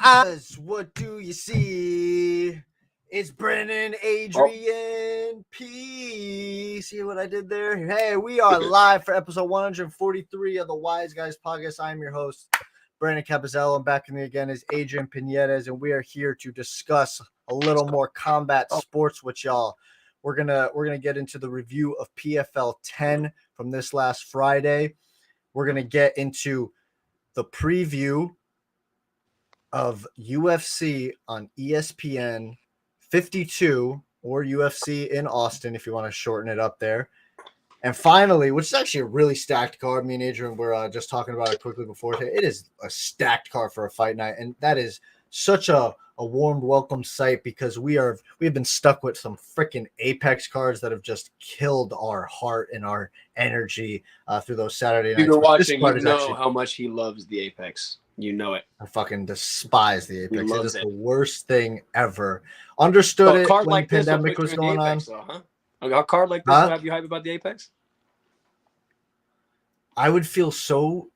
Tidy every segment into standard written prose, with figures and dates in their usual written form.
What do you see? It's Brennan, Adrian, P. See what I did there? Hey, we are live for episode 143 of the Wise Guys podcast. I'm your host, Brandon Capozziello, and back in me again is Adrian Pineres, and we are here to discuss a little more combat sports with y'all. We're gonna get into the review of PFL 10 from this last Friday. We're gonna get into the preview of UFC on ESPN 52 or UFC in Austin, if you want to shorten it up there. And finally, which is actually a really stacked card. Me and Adrian were just talking about it quickly before. It is a stacked card for a fight night, and that is such a warm welcome sight because we have been stuck with some freaking Apex cards that have just killed our heart and our energy through those Saturday nights. If you're watching, you know how much he loves the Apex. You know it. I fucking despise the Apex. It is the worst thing ever. Understood it when like the pandemic was going on. Though, huh? A card like this will have you hype about the Apex? I would feel so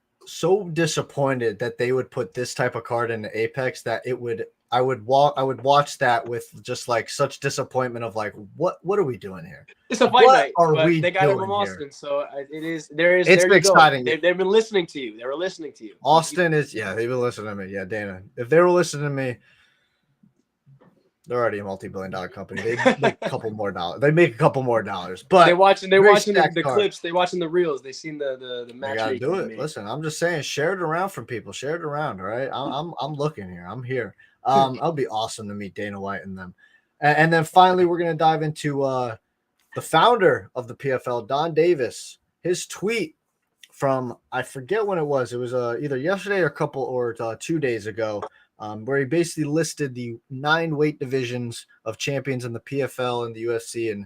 disappointed that they would put this type of card in the Apex that I would watch that with just like such disappointment of like what are we doing here? It's a fight night. They got it from Austin, so it's exciting. They've been listening to you. They were listening to you. Austin is they've been listening to me. Yeah, Dana. If they were listening to me, they're already a multi-billion-dollar company. They make a couple more dollars. They make a couple more dollars. But they're watching the clips. They're watching the reels. They've seen the match. You gotta do it. Listen, I'm just saying, share it around from people. Share it around. All right. I'm looking here. I'm here. It'll be awesome to meet Dana White and them. And then finally, we're gonna dive into the founder of the PFL, Donn Davis. His tweet from I forget when it was. It was either yesterday or 2 days ago. Where he basically listed the 9 weight divisions of champions in the PFL and the UFC and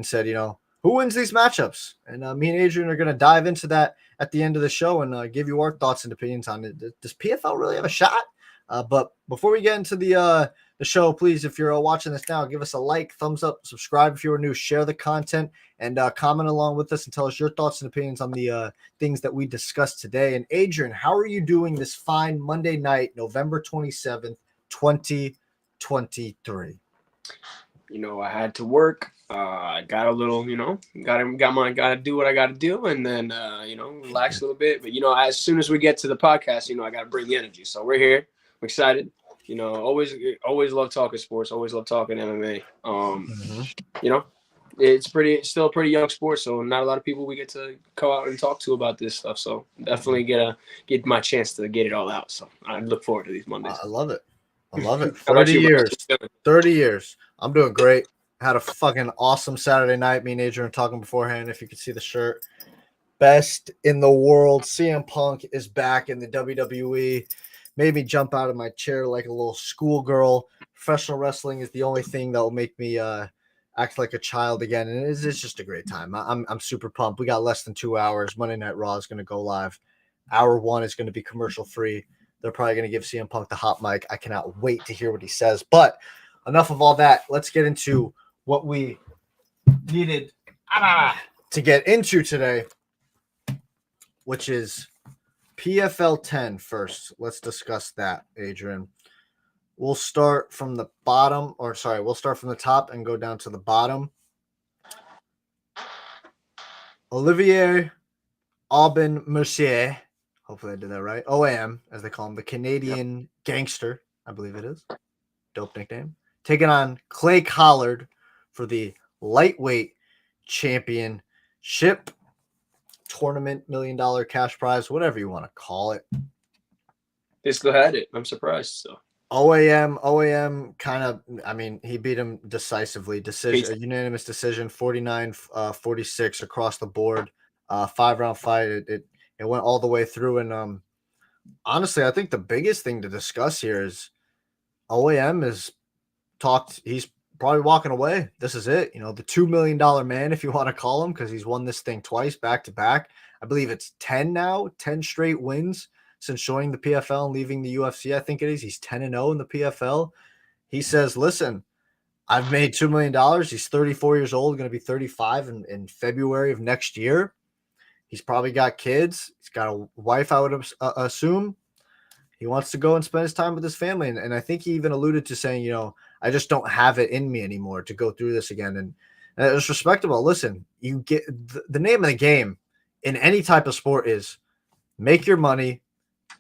said, who wins these matchups? And me and Adrian are going to dive into that at the end of the show and give you our thoughts and opinions on it. Does PFL really have a shot? But before we get into the show, please, if you're watching this now, give us a like, thumbs up, subscribe if you are new, share the content, and comment along with us and tell us your thoughts and opinions on the things that we discussed today. And Adrian, how are you doing this fine Monday night, November 27th, 2023? I had to work. I got a little, gotta do what I gotta do, and then relax a little bit. But as soon as we get to the podcast, I gotta bring the energy. So we're here. I'm excited. Always love talking sports. Always love talking MMA. It's still a pretty young sport, so not a lot of people we get to go out and talk to about this stuff. So definitely get my chance to get it all out. So I look forward to these Mondays. I love it. 30 years. I'm doing great. Had a fucking awesome Saturday night. Me and Adrian were talking beforehand. If you could see the shirt, best in the world. CM Punk is back in the WWE. Made me jump out of my chair like a little schoolgirl. Professional wrestling is the only thing that will make me act like a child again, and it's just a great time. I'm super pumped. We got less than 2 hours. Monday Night Raw is going to go live. Hour 1 is going to be commercial free. They're probably going to give CM Punk the hot mic. I cannot wait to hear what he says. But enough of all that. Let's get into what we needed to get into today, which is PFL 10 first. Let's discuss that, Adrian. We'll start from the bottom, we'll start from the top and go down to the bottom. Olivier Aubin-Mercier, hopefully I did that right, OAM, as they call him, the Canadian gangster, I believe it is. Dope nickname. Taking on Clay Collard for the lightweight championship tournament, $1 million cash prize, whatever you want to call it. They still had it. I'm surprised. So OAM kind of, he beat him decisively. A unanimous decision, 49-46 across the board. 5-round fight. It went all the way through. And honestly, I think the biggest thing to discuss here is OAM he's probably walking away. This is it. The $2 million man, if you want to call him, because he's won this thing twice back to back. I believe it's 10 now, 10 straight wins since joining the PFL and leaving the UFC. I think it is. He's 10-0 in the PFL. He says, listen, I've made $2 million. He's 34 years old, going to be 35 in February of next year. He's probably got kids. He's got a wife, I would assume. he wants to go and spend his time with his family. And I think he even alluded to saying, I just don't have it in me anymore to go through this again. And it's respectable. Listen, you get the name of the game in any type of sport is make your money,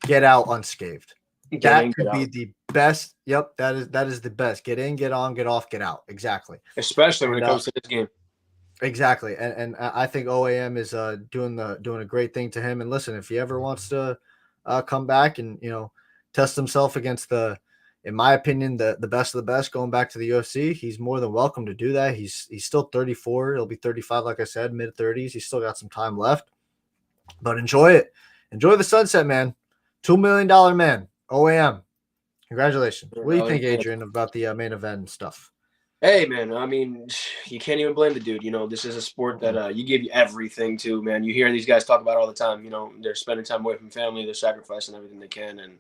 get out unscathed. That could be the best. Yep, that is the best. Get in, get on, get off, get out. Exactly. Especially when it comes to this game. Exactly. And I think OAM is doing a great thing to him. And listen, if he ever wants to come back and test himself against in my opinion, the best of the best going back to the UFC, he's more than welcome to do that. He's still 34. He'll be 35, like I said, mid-30s. He's still got some time left. But enjoy it. Enjoy the sunset, man. $2 million man. OAM. Congratulations. What do you think, Adrian, about the main event and stuff? Hey, man, I mean, you can't even blame the dude. This is a sport that you give everything to, man. You hear these guys talk about all the time. They're spending time away from family. They're sacrificing everything they can. And,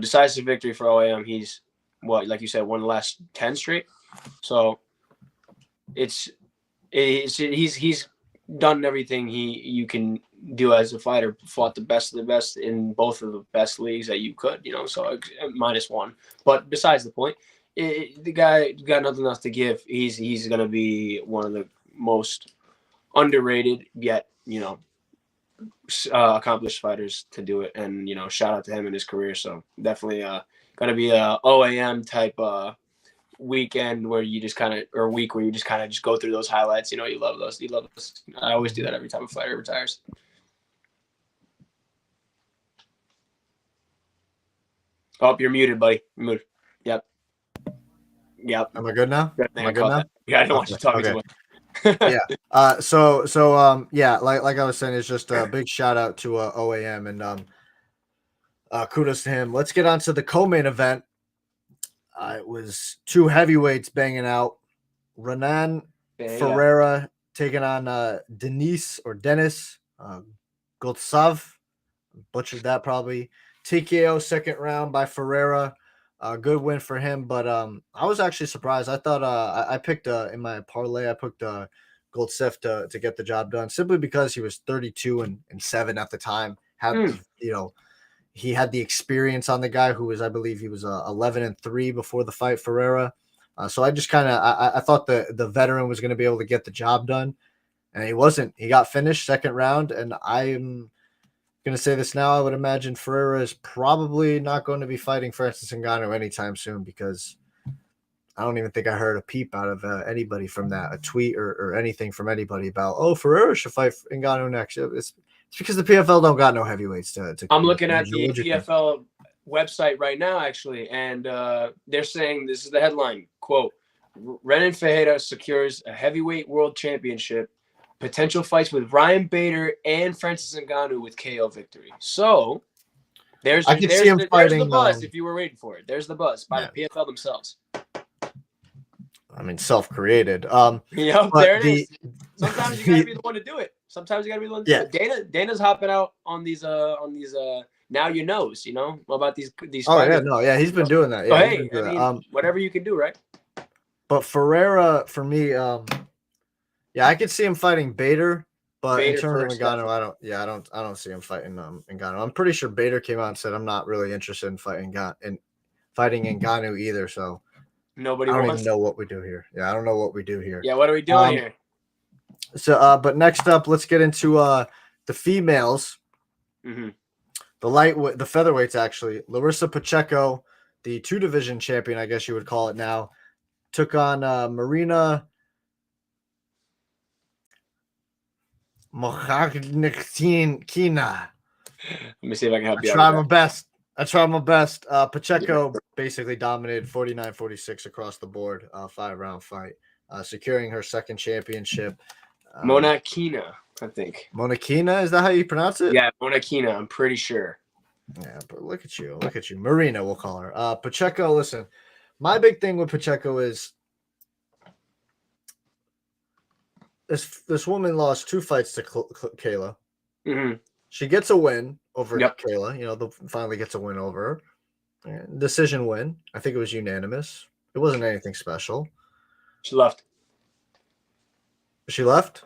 decisive victory for OAM. He's, like you said, won the last 10 straight. So he's done everything you can do as a fighter, fought the best of the best in both of the best leagues that you could, so -1. But besides the point, the guy got nothing else to give. He's going to be one of the most underrated yet, accomplished fighters to do it. And, shout out to him in his career. So definitely going to be a OAM type weekend where you just kind of, or week where you just kind of just go through those highlights. You love those. I always do that every time a fighter retires. Oh, you're muted, buddy. You're muted. Yep. Am I good now? Am I good now? Yeah, I don't want you talking too much. Yeah. So yeah, like I was saying, it's just a big shout out to OAM and kudos to him. Let's get on to the co-main event. It was two heavyweights banging out. Renan Ferriera taking on Dennis Goltsov. Butchered that probably. TKO second round by Ferriera. Good win for him, but I was actually surprised. I thought I picked in my parlay, I picked Goltsov to get the job done simply because he was 32-7 at the time. He had the experience on the guy who was, I believe, he was 11-3 before the fight, Ferriera. So I just kind of I thought the veteran was going to be able to get the job done, and he wasn't. He got finished second round, and I'm going to say this now. I would imagine Ferriera is probably not going to be fighting Francis Ngannou anytime soon because I don't even think I heard a peep out of anybody from that, a tweet or anything from anybody about, Ferriera should fight Ngannou next. It's because the PFL don't got no heavyweights to I'm looking at the PFL website right now, actually, and they're saying, this is the headline, quote, Renan Ferriera secures a heavyweight world championship. Potential fights with Ryan Bader and Francis Ngannou with KO victory. So there's the buzz if you were waiting for it. There's the buzz by the PFL themselves. I mean, self-created. Yep, there it is. Sometimes you gotta be the one to do it. Sometimes you gotta be the one to do it. Dana's hopping out on these now you knows, about these fighters. He's been doing that. Yeah, so, hey, whatever you can do, right? But Ferriera, for me, I could see him fighting Bader, but in terms of Ngannou, I don't see him fighting Ngannou. I'm pretty sure Bader came out and said, I'm not really interested in fighting Ngannou either. So I don't even know what we do here. Yeah, I don't know what we do here. Yeah, what are we doing here? So, but next up, let's get into the females. Mm-hmm. The featherweights actually. Larissa Pacheco, the 2-division champion, I guess you would call it now, took on Marina Mokhakina. Let me see if I can help you. I tried my best. Pacheco basically dominated 49-46 across the board. 5-round fight, securing her second championship. Monakina, I think. Monakina, is that how you pronounce it? Yeah, Monakina. I'm pretty sure. Yeah, but look at you. Marina, we'll call her. Pacheco, listen, my big thing with Pacheco is this woman lost 2 fights to Kayla. Mm-hmm. She gets a win over Kayla. Finally gets a win over her. Decision win. I think it was unanimous. It wasn't anything special. She left. She left?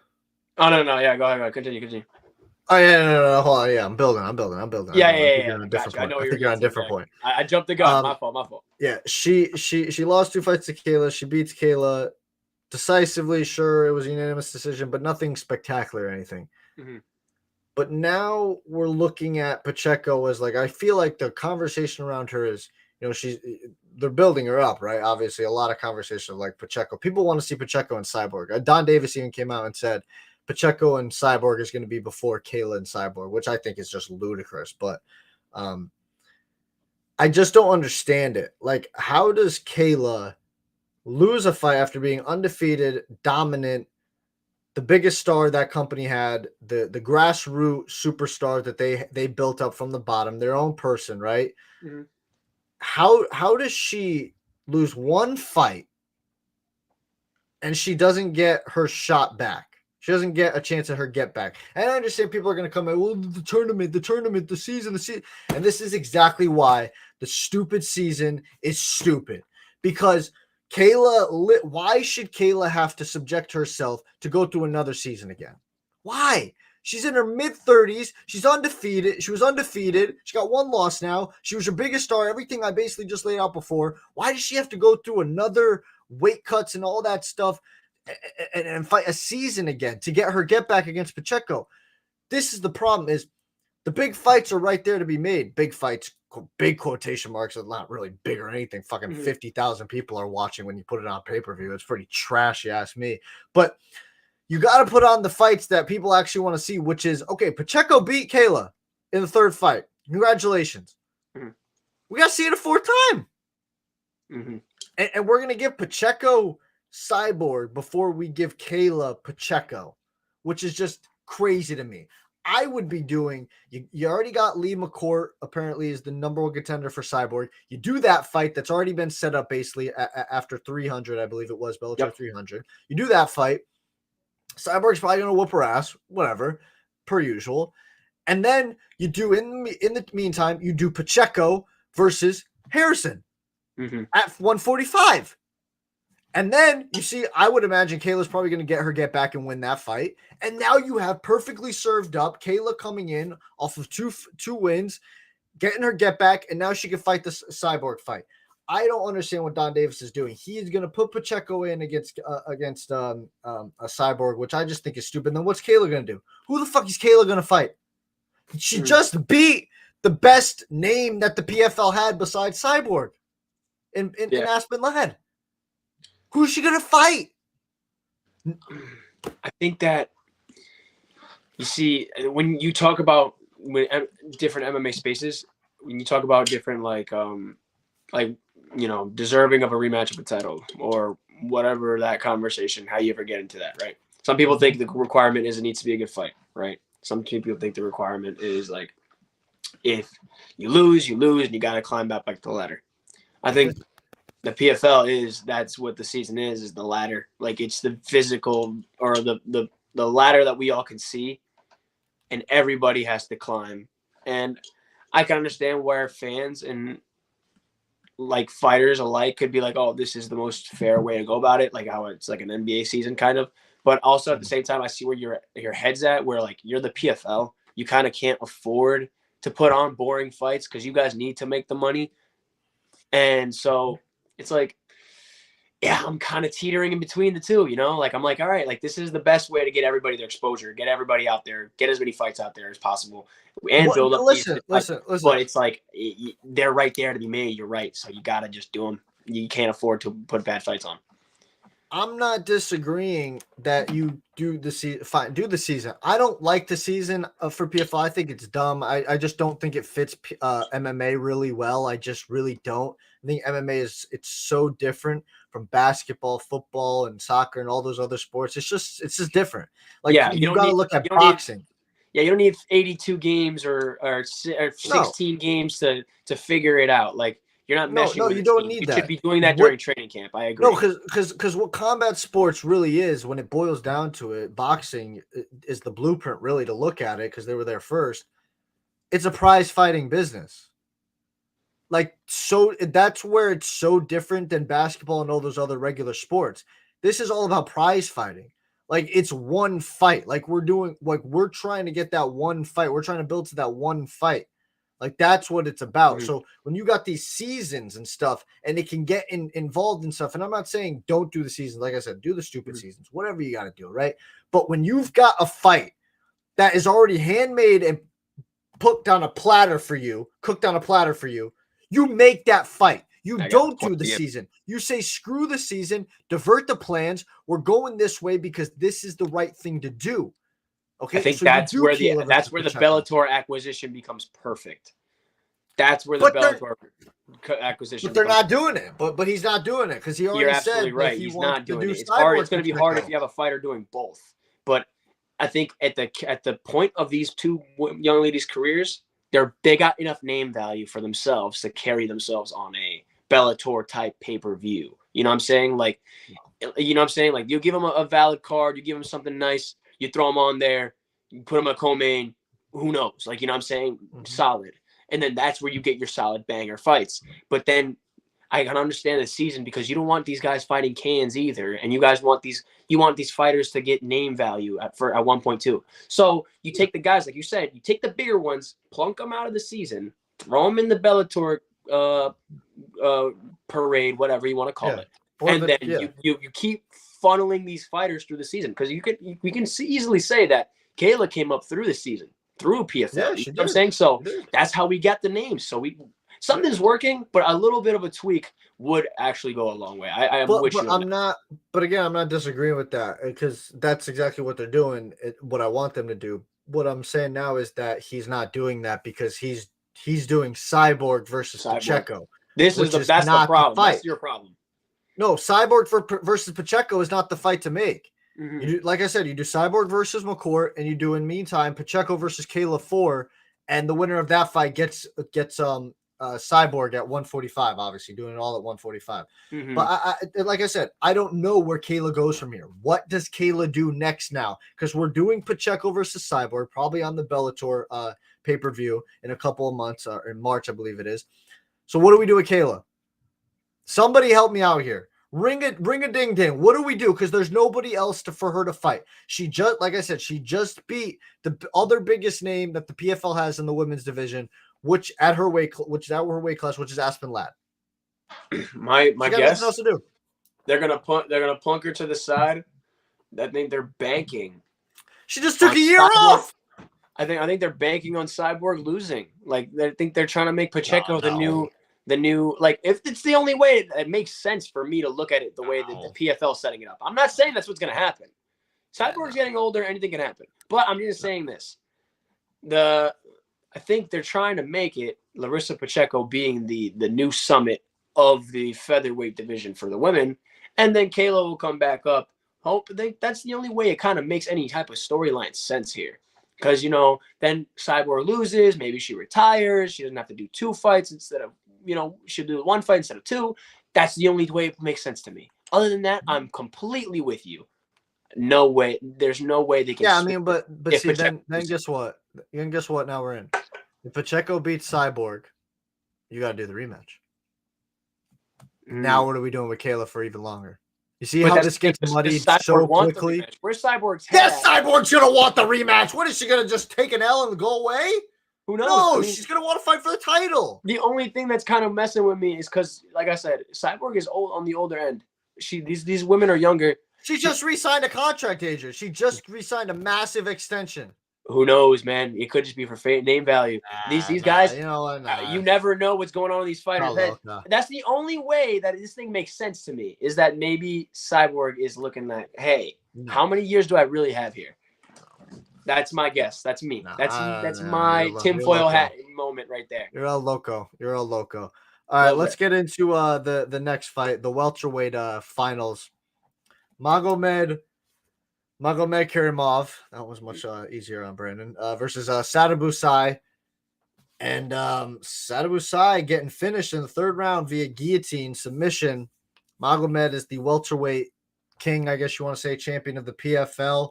Oh, no. Yeah, go ahead. Continue. Oh yeah, no, hold on. Yeah, I'm building. Yeah, I think yeah. you're on a different Gotcha. I point. know I what you were think you're on a getting to. different point. I jumped the gun. My fault. Yeah, she lost 2 fights to Kayla. She beats Kayla decisively. Sure, it was a unanimous decision, but nothing spectacular or anything. Mm-hmm. But now we're looking at Pacheco as like, I feel like the conversation around her is, they're building her up, right? Obviously, a lot of conversation like Pacheco. People want to see Pacheco and Cyborg. Donn Davis even came out and said Pacheco and Cyborg is going to be before Kayla and Cyborg, which I think is just ludicrous. But I just don't understand it. Like, how does Kayla lose a fight after being undefeated, dominant, the biggest star that company had, the grassroots superstar that they built up from the bottom, their own person, right? Mm-hmm. How does she lose one fight and she doesn't get her shot back? She doesn't get a chance at her get back. And I understand people are going to come in, well, the tournament, the season. And this is exactly why the stupid season is stupid. Because why should Kayla have to subject herself to go through another season again? Why? She's in her mid-30s. She's undefeated. She was undefeated. She got one loss now. She was your biggest star. Everything I basically just laid out before. Why does she have to go through another weight cuts and all that stuff and fight a season again to get her get back against Pacheco? This is the problem, is the big fights are right there to be made. Big fights, big quotation marks, are not really big or anything. Fucking 50,000 people are watching when you put it on pay-per-view. It's pretty trash, you ask me. But you got to put on the fights that people actually want to see, which is, okay, Pacheco beat Kayla in the third fight. Congratulations. Mm-hmm. We got to see it a fourth time. Mm-hmm. And we're going to give Pacheco Cyborg before we give Kayla Pacheco, which is just crazy to me. I would be doing, you already got Lee McCourt, apparently is the number one contender for Cyborg. You do that fight that's already been set up basically after 300, I believe it was, Bellator 300. You do that fight. Cyborg's probably going to whoop her ass, whatever, per usual. And then you do, in the meantime, you do Pacheco versus Harrison at 145. And then you see, I would imagine Kayla's probably going to get back and win that fight. And now you have perfectly served up Kayla coming in off of two wins, getting her get back, and now she can fight the Cyborg fight. I don't understand what Donn Davis is doing. He is going to put Pacheco in against a Cyborg, which I just think is stupid. And then what's Kayla going to do? Who the fuck is Kayla going to fight? She just beat the best name that the PFL had besides Cyborg in Aspen Lad. Who's she going to fight? I think that, you see, when you talk about different MMA spaces, when you talk about different, deserving of a rematch of a title or whatever that conversation, how you ever get into that, right? Some people think the requirement is it needs to be a good fight, right? Some people think the requirement is like, if you lose, and you got to climb back the ladder. I think the PFL that's what the season is the ladder. Like, it's the physical or the ladder that we all can see, and everybody has to climb. And I can understand where fans and like fighters alike could be like, oh, this is the most fair way to go about it, like how it's like an NBA season kind of. But also at the same time, I see where your head's at, where like you're the PFL, you kind of can't afford to put on boring fights because you guys need to make the money. And so it's like, yeah, I'm kind of teetering in between the two, like I'm like, all right, like this is the best way to get everybody their exposure, get everybody out there, get as many fights out there as possible, and build up. Listen. But it's like they're right there to be made. You're right, so you gotta just do them. You can't afford to put bad fights on. I'm not disagreeing that you do the season. Fine, do the season. I don't like the season for PFL. I think it's dumb. I just don't think it fits MMA really well. I just really don't. I think MMA it's so different from basketball, football, and soccer and all those other sports. It's just different. Like, you got to look at boxing. You don't need 82 games or 16 games to figure it out. Like, you're not meshing. No, you don't need that. You should be doing that during training camp. I agree. No, because what combat sports really is, when it boils down to it, boxing is the blueprint really to look at it because they were there first. It's a prize fighting business. Like, so that's where it's so different than basketball and all those other regular sports. This is all about prize fighting. Like it's one fight. Like we're trying to get that one fight. We're trying to build to that one fight. Like that's what it's about. Mhm. So when you got these seasons and stuff, and it can get involved in stuff, and I'm not saying don't do the seasons. Like I said, do the stupid seasons, whatever you got to do, right? But when you've got a fight that is already handmade and cooked on a platter for you, you make that fight. You don't do the season. You say, screw the season, divert the plans. We're going this way because this is the right thing to do. Okay, I think so that's where the Pacheco. Bellator acquisition becomes perfect. That's where the Bellator acquisition. But they're not doing it. But he's not doing it because he already said right. that he he's wants not doing to do it. It's hard. Cyborg It's going to be hard if you have a fighter doing both. But I think at the point of these two young ladies' careers, they got enough name value for themselves to carry themselves on a Bellator type pay-per-view. You know what I'm saying? Like, you know what I'm saying? Like, you give them a valid card, you give them something nice, you throw them on there, you put them a co-main, who knows? Like, you know what I'm saying? Mm-hmm. Solid. And then that's where you get your solid banger fights. But then I can understand the season because you don't want these guys fighting cans either. And you guys want these fighters to get name value at 1.2. So you take the guys, like you said, you take the bigger ones, plunk them out of the season, throw them in the Bellator parade, whatever you want to call it. And then you keep funneling these fighters through the season because we can easily say that Kayla came up through the season through PFL. Yeah, you know what I'm saying? So that's how we get the names. So something's working, but a little bit of a tweak would actually go a long way. I'm not disagreeing with that because that's exactly what they're doing. What I want them to do. What I'm saying now is that he's not doing that because he's doing Cyborg versus Pacheco. That's the problem. That's your problem. No, Cyborg versus Pacheco is not the fight to make. Mm-hmm. You do, like I said, you do Cyborg versus McCourt, and you do in meantime Pacheco versus Kayla 4, and the winner of that fight gets Cyborg at 145. Obviously, doing it all at 145. Mm-hmm. But I like I said, I don't know where Kayla goes from here. What does Kayla do next now? Because we're doing Pacheco versus Cyborg probably on the Bellator pay-per-view in a couple of months, in March, I believe it is. So what do we do with Kayla? Somebody help me out here. Ring a ding ding. What do we do? Because there's nobody else for her to fight. She just, like I said, she just beat the other biggest name that the PFL has in the women's division, which at her weight class, which is Aspen Ladd. My guess, else to do. They're gonna plunk her to the side. I think they're banking. She just took a year off. I think they're banking on Cyborg losing. Like I think they're trying to make Pacheco the new, like, if it's the only way it makes sense for me to look at it the way that the PFL is setting it up. I'm not saying that's what's going to happen. Cyborg's getting older, anything can happen. But I'm just saying this. I think they're trying to make it Larissa Pacheco being the new summit of the featherweight division for the women. And then Kayla will come back up. That's the only way it kind of makes any type of storyline sense here. Because, then Cyborg loses. Maybe she retires. She doesn't have to do 2 fights instead of, she'll do 1 fight instead of 2. That's the only way it makes sense to me. Other than that, I'm completely with you. No way. There's no way they can. Yeah, I mean, but see, then guess what? And guess what? Now we're in. If Pacheco beats Cyborg, you got to do the rematch. Now what are we doing with Kayla for even longer? You see how this gets muddied so quickly? Where's Cyborg's head? Yes, Cyborg's going to want the rematch. What is she going to just take an L and go away? Who knows? No, she's going to want to fight for the title. The only thing that's kind of messing with me is because, like I said, Cyborg is old on the older end. These women are younger. She just re-signed a contract, Adrian. She just re-signed a massive extension. Who knows, man? It could just be for name value. These guys, you never know what's going on in these fighters' heads. That's the only way that this thing makes sense to me, is that maybe Cyborg is looking like, hey, how many years do I really have here? That's my guess. That's me. That's my tinfoil hat moment right there. You're all loco. All right, let's get into the next fight, the welterweight finals. Magomed Karimov, that was much easier on Brandon, versus Sadibou. And Sadibou getting finished in the 3rd round via guillotine submission. Magomed is the welterweight king, I guess you want to say, champion of the PFL.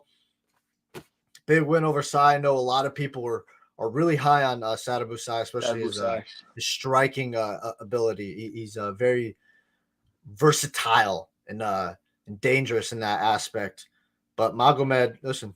Big win over Sai. I know a lot of people are really high on Sadibou, especially his striking ability. He's very versatile and dangerous in that aspect. But Magomed, listen,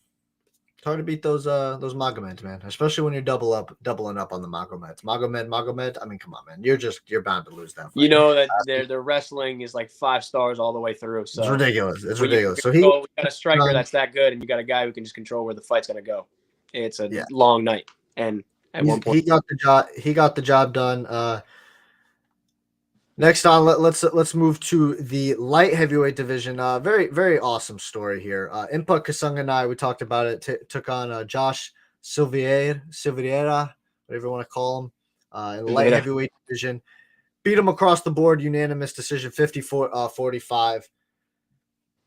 it's hard to beat those Magomeds, man. Especially when you're doubling up on the Magomeds. Magomed. I mean, come on, man. You're bound to lose that fight. You know that their wrestling is like 5 stars all the way through. So it's ridiculous. It's when ridiculous. So we got a striker that's that good, and you got a guy who can just control where the fight's gonna go. It's a long night, and at one point he got the job. He got the job done. Next on, let's move to the light heavyweight division. Very, very awesome story here. Impa Kasanganai, we talked about it, took on Josh Silveira, whatever you want to call him, in the light heavyweight division. Beat him across the board, unanimous decision, 54-45.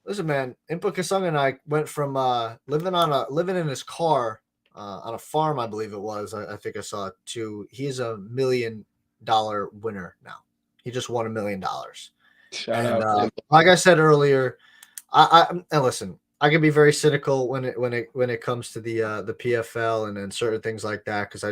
Listen, man, Impa Kasanganai went from living in his car on a farm, I believe it was. I think I saw it, to he's $1 million winner now. He just won $1 million. Shout out. Like I said earlier, and listen, I can be very cynical when it comes to the PFL and certain things like that, because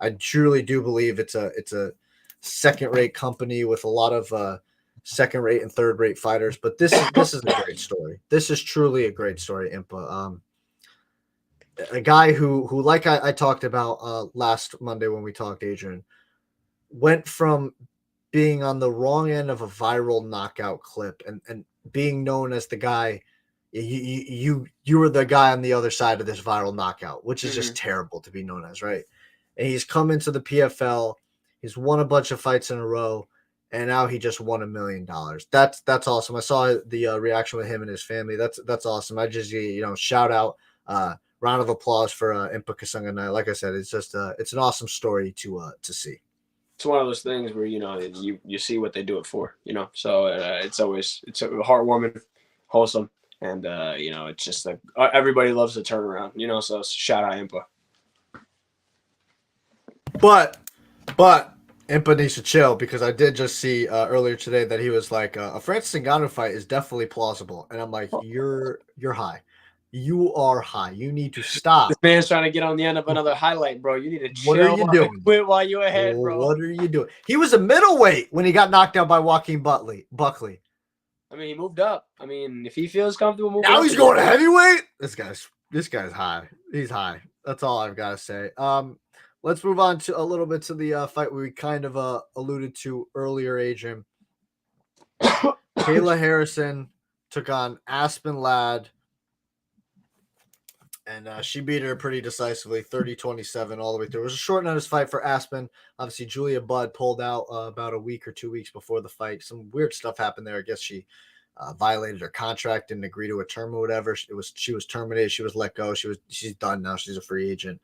I truly do believe it's a second-rate company with a lot of second-rate and third-rate fighters. But this is a great story. This is truly a great story, Impa. A guy who like I talked about last Monday when we talked, Adrian, went from being on the wrong end of a viral knockout clip and being known as the guy, you were the guy on the other side of this viral knockout, which is just terrible to be known as, right? And he's come into the PFL, he's won a bunch of fights in a row, and now he just won $1 million. That's awesome. I saw the reaction with him and his family. That's awesome. I just shout out, round of applause for Impa Kasanganai. Like I said, it's just it's an awesome story to see. It's one of those things where you see what they do it for, So it's heartwarming, wholesome, and it's just like everybody loves the turnaround, So shout out Impa. But Impa needs to chill, because I did just see earlier today that he was like, a Francis Ngannou fight is definitely plausible, and I'm like, you're high. You are high. You need to stop. This man's trying to get on the end of another highlight, bro. You need to chill. What are you doing? Quit while you're ahead, bro. What are you doing? He was a middleweight when he got knocked out by Joaquin Buckley. I mean, he moved up. I mean, if he feels comfortable moving now up, he's going to heavyweight. This guy's high. He's high. That's all I've got to say. Let's move on to a little bit to the fight we kind of alluded to earlier, Adrian. Kayla Harrison took on Aspen Ladd. And she beat her pretty decisively, 30-27 all the way through. It was a short notice fight for Aspen. Obviously, Julia Budd pulled out about a week or 2 weeks before the fight. Some weird stuff happened there. I guess she violated her contract, didn't agree to a term or whatever. She was terminated. She was let go. She's done now. She's a free agent.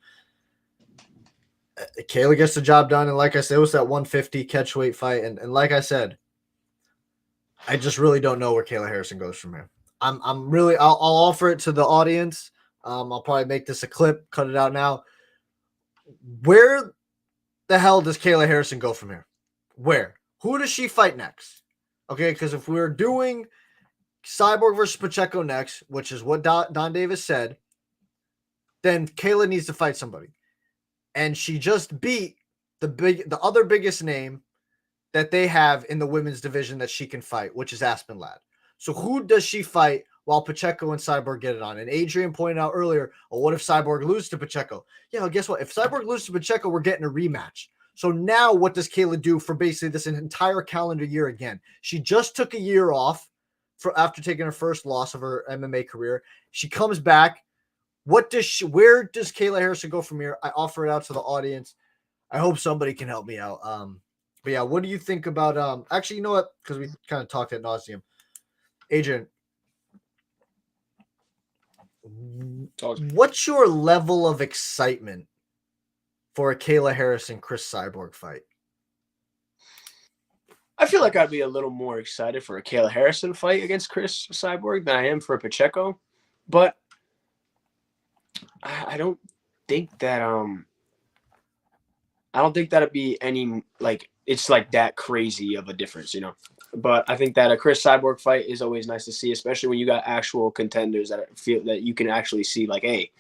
Kayla gets the job done, and like I said, it was that 150 catchweight fight. And like I said, I just really don't know where Kayla Harrison goes from here. I'll offer it to the audience. I'll probably make this a clip, cut it out now. Where the hell does Kayla Harrison go from here? Where? Who does she fight next? Okay, because if we're doing Cyborg versus Pacheco next, which is what Donn Davis said, then Kayla needs to fight somebody. And she just beat the other biggest name that they have in the women's division that she can fight, which is Aspen Ladd. So who does she fight while Pacheco and Cyborg get it on? And Adrian pointed out earlier, what if Cyborg loses to Pacheco? Yeah, well, guess what? If Cyborg loses to Pacheco, we're getting a rematch. So now what does Kayla do for basically this entire calendar year again? She just took a year off after taking her first loss of her MMA career. She comes back. Where does Kayla Harrison go from here? I offer it out to the audience. I hope somebody can help me out. But yeah, what do you think about actually, you know what? Because we kind of talked ad nauseum. Adrian, what's your level of excitement for a Kayla Harrison Chris Cyborg fight? I feel like I'd be a little more excited for a Kayla Harrison fight against Chris Cyborg than I am for a Pacheco, but I don't think that it'd be any it's that crazy of a difference, But I think that a Chris Cyborg fight is always nice to see, especially when you got actual contenders that feel that you can actually see hey,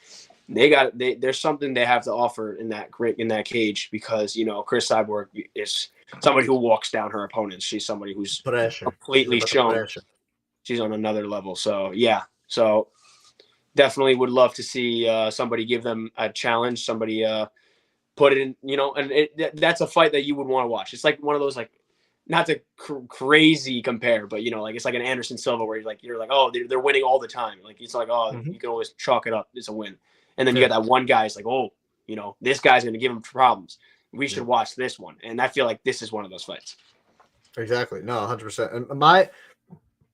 there's something they have to offer in that cage, because Chris Cyborg is somebody who walks down her opponents. She's somebody who's completely shown she's on another level. So yeah, definitely would love to see somebody give them a challenge. Somebody put it in, and that's a fight that you would want to watch. It's like one of those, like, not to crazy compare, but like it's like an Anderson Silva where you're like, oh, they're winning all the time. Like it's like, oh, you can always chalk it up. It's a win. And then you got that one guy. It's like, oh, this guy's going to give him problems. We should watch this one. And I feel like this is one of those fights. Exactly. No, 100%. And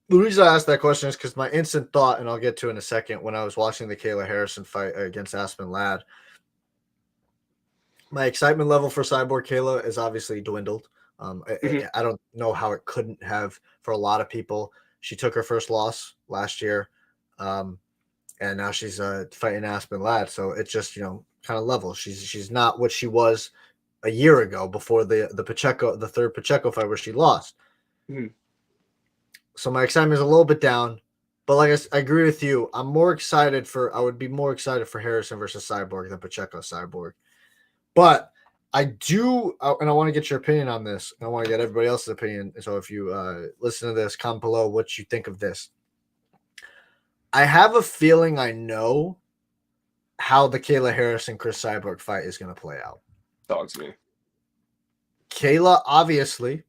the reason I asked that question is because my instant thought, and I'll get to in a second, when I was watching the Kayla Harrison fight against Aspen Ladd, my excitement level for Cyborg Kayla is obviously dwindled. I don't know how it couldn't have for a lot of people. She took her first loss last year, and now she's fighting Aspen Ladd. So it's just kind of level. She's not what she was a year ago before the Pacheco, the third Pacheco fight where she lost. So my excitement is a little bit down, but like I agree with you. I would be more excited for Harrison versus Cyborg than Pacheco Cyborg. But I do, and I want to get your opinion on this. And I want to get everybody else's opinion. So if you listen to this, comment below what you think of this. I have a feeling I know how the Kayla Harrison-Chris Cyborg fight is going to play out. Dogs me. Kayla, obviously,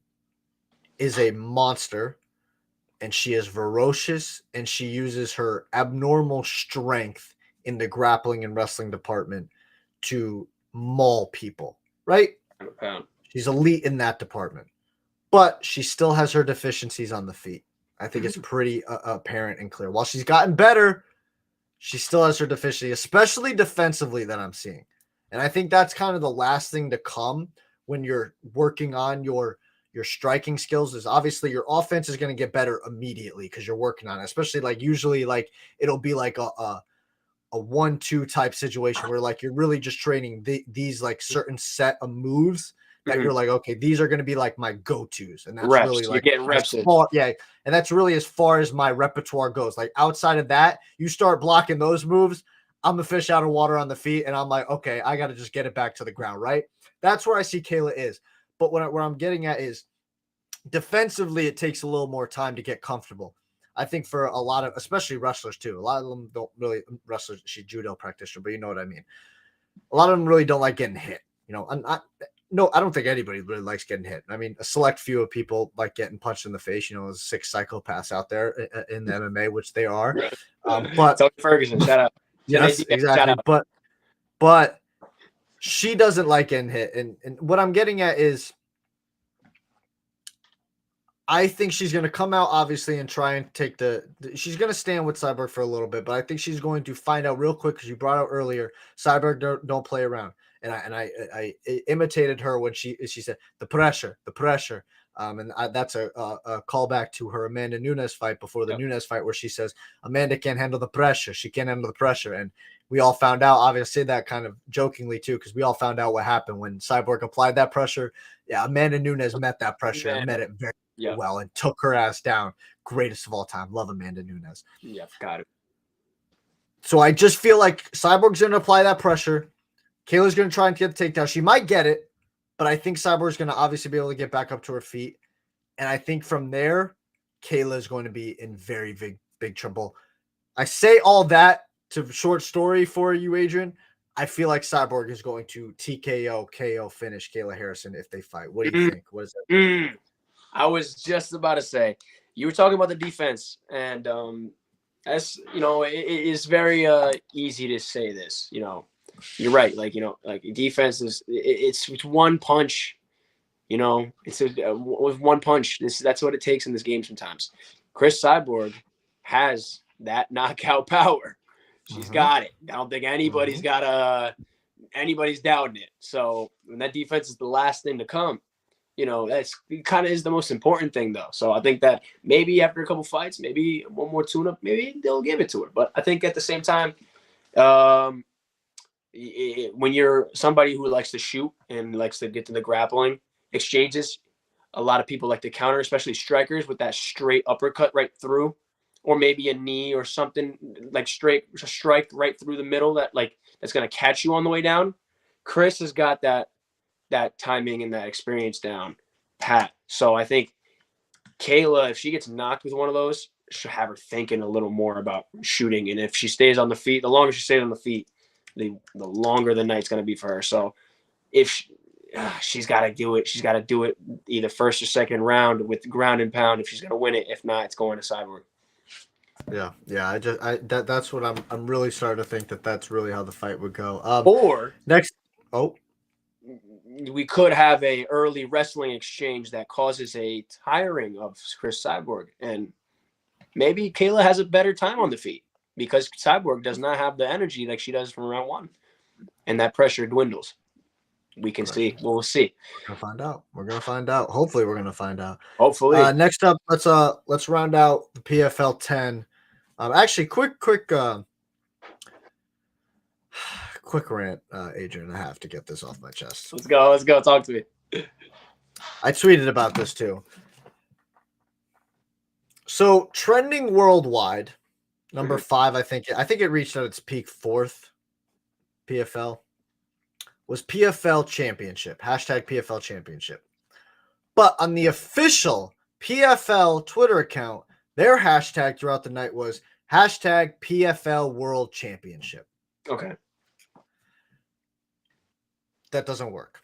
is a monster, and she is ferocious, and she uses her abnormal strength in the grappling and wrestling department to maul people, right? She's elite in that department, but she still has her deficiencies on the feet. I think it's pretty apparent and clear. While she's gotten better, she still has her deficiency, especially defensively, that I'm seeing. And I think that's kind of the last thing to come when you're working on your striking skills. Is obviously your offense is going to get better immediately because you're working on it, especially like usually like it'll be like a 1-2 type situation where like you're really just training these like certain set of moves that you're like, okay, these are going to be like my go-tos, and that's reps. really like you're getting reps in. And that's really as far as my repertoire goes. Like outside of that, you start blocking those moves, I'm a fish out of water on the feet, and I'm like, okay, I got to just get it back to the ground, right? That's where I see Kayla is. But where I'm getting at is defensively, it takes a little more time to get comfortable. I think for a lot of, especially wrestlers too, a lot of them don't really, wrestlers, she's judo practitioner, but you know what I mean. A lot of them really don't like getting hit. I don't think anybody really likes getting hit. I mean, a select few of people like getting punched in the face. There's 6 psychopaths out there in the MMA, which they are. But Tony Ferguson, shout out. Yes, exactly. But she doesn't like getting hit. And what I'm getting at is I think she's going to come out, obviously, and try and take she's going to stand with Cyborg for a little bit, but I think she's going to find out real quick, because you brought out earlier, Cyborg don't play around. And I imitated her when she said, the pressure. That's a callback to her Amanda Nunes fight before the Nunes fight, where she says, Amanda can't handle the pressure. She can't handle the pressure. And we all found out, obviously, that kind of jokingly too, because we all found out what happened when Cyborg applied that pressure. Yeah, Amanda Nunes met that pressure and met it very well and took her ass down. Greatest of all time. Love Amanda Nunes. Yeah, got it. So I just feel like Cyborg's going to apply that pressure. Kayla's going to try and get the takedown. She might get it, but I think Cyborg's going to obviously be able to get back up to her feet. And I think from there, Kayla is going to be in very big trouble. I say all that to short story for you, Adrian. I feel like Cyborg is going to TKO, KO finish Kayla Harrison if they fight. What do you think? What is that? I was just about to say, you were talking about the defense, and as it is very easy to say this. You're right. Like defense is it's one punch. It's with one punch. That's what it takes in this game sometimes. Chris Cyborg has that knockout power. She's got it. I don't think anybody's anybody's doubting it. So when that defense is the last thing to come, that's kind of is the most important thing, though. So I think that maybe after a couple fights, maybe one more tune-up, maybe they'll give it to her. But I think at the same time, when you're somebody who likes to shoot and likes to get to the grappling exchanges, a lot of people like to counter, especially strikers, with that straight uppercut right through, or maybe a knee or something like straight strike right through the middle that's going to catch you on the way down. Chris has got that timing and that experience down pat. So I think Kayla, if she gets knocked with one of those, should have her thinking a little more about shooting. And if she stays on the feet, the longer she stays on the feet, the longer the night's going to be for her. So if she's got to do it, she's got to do it either first or second round with ground and pound if she's going to win it. If not, it's going to Cyborg. Yeah. That's what I'm really starting to think that's really how the fight would go. Or next, we could have a early wrestling exchange that causes a tiring of Chris Cyborg, and maybe Kayla has a better time on the feet because Cyborg does not have the energy like she does from round one, and that pressure dwindles. We can see. We'll see. We're gonna find out. Hopefully, we're gonna find out. Hopefully. Next up, let's round out the PFL 10. Actually, quick rant, Adrian. I have to get this off my chest. Let's go. Talk to me. I tweeted about this too. So trending worldwide, number 5, I think it reached at its peak 4th. PFL was PFL Championship. #PFL Championship. But on the official PFL Twitter account, their hashtag throughout the night was #PFL World Championship. Okay. That doesn't work.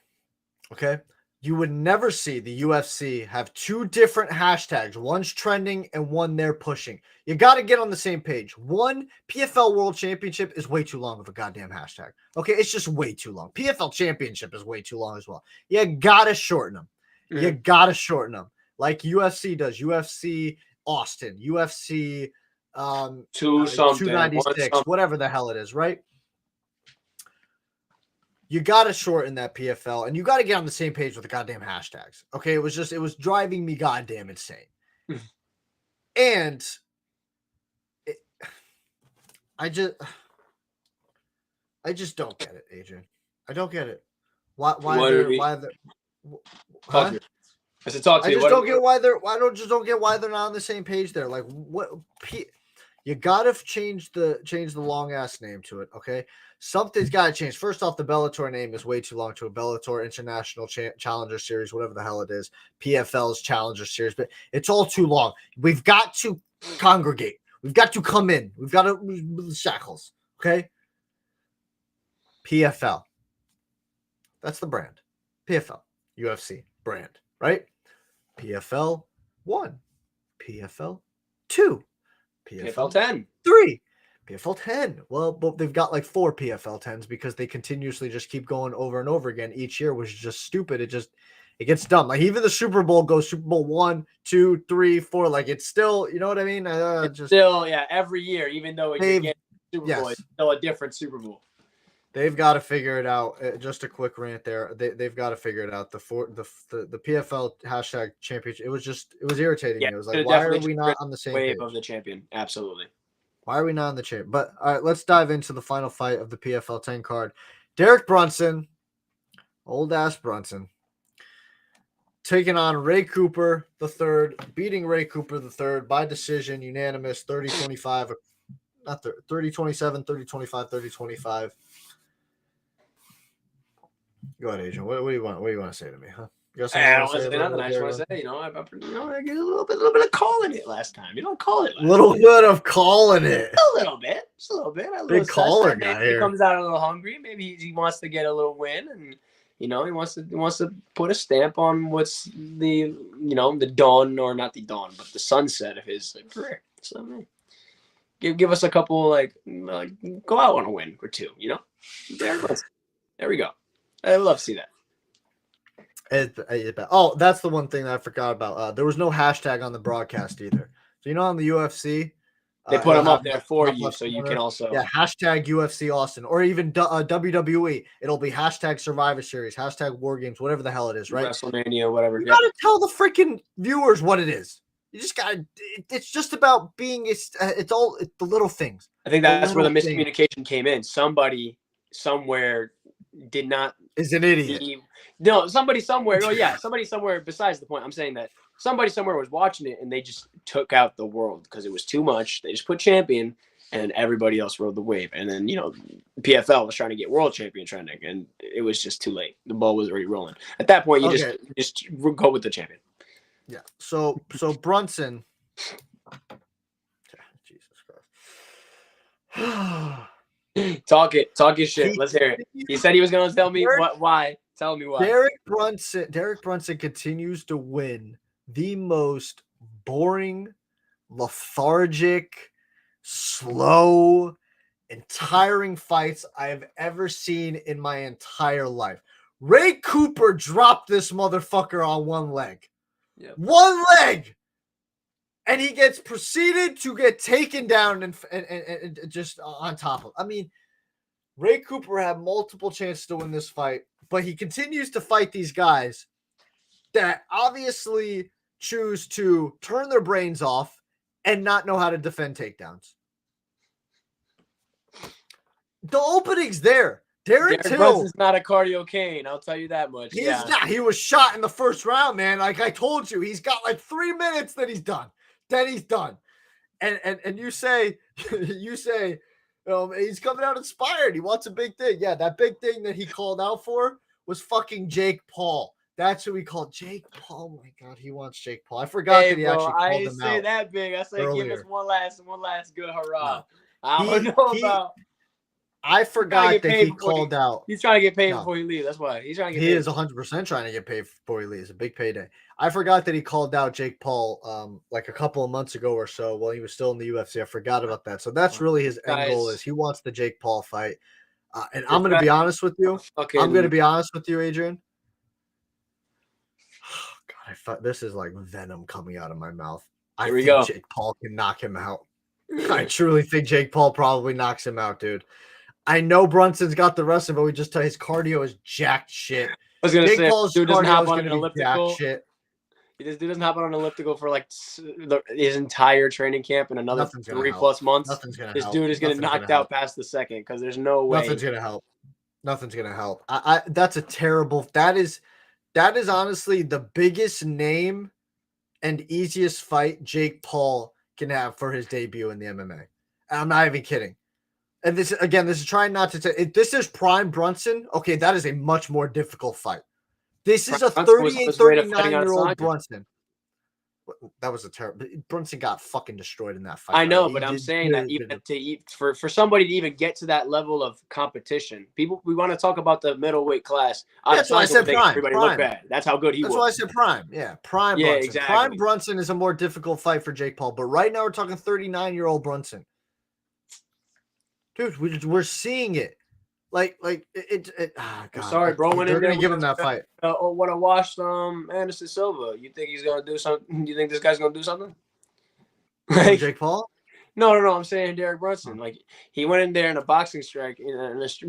Okay. You would never see the UFC have 2 different hashtags. One's trending and one they're pushing. You got to get on the same page. One, PFL World Championship is way too long of a goddamn hashtag. Okay, it's just way too long. PFL Championship is way too long as well. You got to shorten them. Mm-hmm. You got to shorten them. Like UFC does. UFC Austin. UFC 296, whatever the hell it is, right? You got to shorten that PFL, and you got to get on the same page with the goddamn hashtags. Okay, it was driving me goddamn insane. And I just don't get it, Adrian. I don't get it. Why they're don't get why they're not on the same page there. Like what you gotta change the long ass name to it, okay? Something's got to change. First off, the Bellator name is way too long to a Bellator International Challenger Series, whatever the hell it is. PFL's Challenger Series, but it's all too long. We've got to congregate. We've got to come in. We've got to shackles, okay? PFL. That's the brand. PFL. UFC brand, right? PFL 1. PFL 2. PFL 10. 3. PFL 10. Well, but they've got like 4 PFL 10s because they continuously just keep going over and over again each year, which is just stupid. It gets dumb. Like even the Super Bowl goes Super Bowl 1, 2, 3, 4. Like it's still, you know what I mean? Every year, even though you get Super Bowl, it's still a different Super Bowl. They've got to figure it out. Just a quick rant there. They've got to figure it out. The PFL hashtag championship. It was irritating. Yeah, it was like, why are we not on the same wave page of the champion? Absolutely. Why are we not on the champ? But all right, let's dive into the final fight of the PFL 10 card. Derek Brunson, old ass Brunson, taking on Ray Cooper III, beating Ray Cooper III by decision, unanimous, 30-25, not 30-27, 30-25, 30-25. Go ahead, Adrian. What do you want? What do you want to say to me, huh? I don't want to say nothing. I just want to say, I get a little bit of calling it last time. You don't call it. A little bit of calling it. A little bit. Just a little bit. Big caller guy here. He comes out a little hungry. Maybe he wants to get a little win, and he wants to put a stamp on what's the dawn, or not the dawn, but the sunset of his career. So give us a couple go out on a win or two. There we go. I love to see that. That's the one thing that I forgot about. There was no hashtag on the broadcast either. So on the UFC, they put them up there for you, so you can also hashtag UFC Austin, or even WWE. It'll be hashtag Survivor Series, hashtag War Games, whatever the hell it is, right? WrestleMania, whatever. You gotta tell the freaking viewers what it is. You just gotta. It's just about being. It's the little things. I think that's where the miscommunication came in. Somebody somewhere did not. Is an idiot. No, somebody somewhere. Oh yeah, somebody somewhere. Besides the point, I'm saying that somebody somewhere was watching it and they just took out the world because it was too much. They just put champion and everybody else rode the wave. And then PFL was trying to get world champion trending, and it was just too late. The ball was already rolling. At that point, you just go with the champion. Yeah. So Brunson Talk your shit. Let's hear it. He said he was gonna tell me why. Tell me why. Derek Brunson continues to win the most boring, lethargic, slow, and tiring fights I have ever seen in my entire life. Ray Cooper dropped this motherfucker on one leg. Yep. One leg! And he gets proceeded to get taken down and just on top of. I mean, Ray Cooper had multiple chances to win this fight, but he continues to fight these guys that obviously choose to turn their brains off and not know how to defend takedowns. The opening's there. Derek Brunson's not a cardio cane. I'll tell you that much. He's not. He was shot in the first round, man. Like I told you, he's got like 3 minutes that he's done. Then he's done. And you say, he's coming out inspired. He wants a big thing. Yeah, that big thing that he called out for was fucking Jake Paul. That's who he called. Jake Paul. Oh my God, he wants Jake Paul. I forgot that he actually called him out. I didn't say that big. I said earlier. Give us one last good hurrah. No. I don't know about. I forgot that he called out. He's trying to get paid before he leaves. That's why he's trying to get paid. He is 100% trying to get paid before he leaves. A big payday. I forgot that he called out Jake Paul like a couple of months ago or so while he was still in the UFC. I forgot about that. So that's really his end goal is he wants the Jake Paul fight. And I'm going to be honest with you. I'm going to be honest with you, Adrian. Oh, God, this is like venom coming out of my mouth. I think Jake Paul can knock him out. I truly think Jake Paul probably knocks him out, dude. I know Brunson's got the wrestling, but we just tell his cardio is jacked shit. I was gonna say, Paul's dude doesn't hop on an elliptical. This dude doesn't hop on an elliptical for like his entire training camp in another 3+ months. This dude is gonna knocked out past the second because there's no way. Nothing's gonna help. Nothing's gonna help. That's a terrible. That is honestly the biggest name and easiest fight Jake Paul can have for his debut in the MMA. I'm not even kidding. And this is trying not to say this is prime Brunson. Okay, that is a much more difficult fight. This is a 39-year-old Brunson. That was a terrible. Brunson got fucking destroyed in that fight. I know, but I'm saying that even for somebody to even get to that level of competition, we want to talk about the middleweight class. That's why I said prime. Everybody look bad. That's how good he was. That's why I said prime. Yeah, prime. Yeah, Brunson. exactly. Prime Brunson is a more difficult fight for Jake Paul, but right now we're talking 39-year-old Brunson. Dude, we're seeing it. Like it. Oh God. Sorry, bro. They're gonna give him that fight. When I watched Anderson Silva, you think he's gonna do something? You think this guy's gonna do something? Like Jake Paul? No. I'm saying Derek Brunson. Like he went in there in a boxing strike,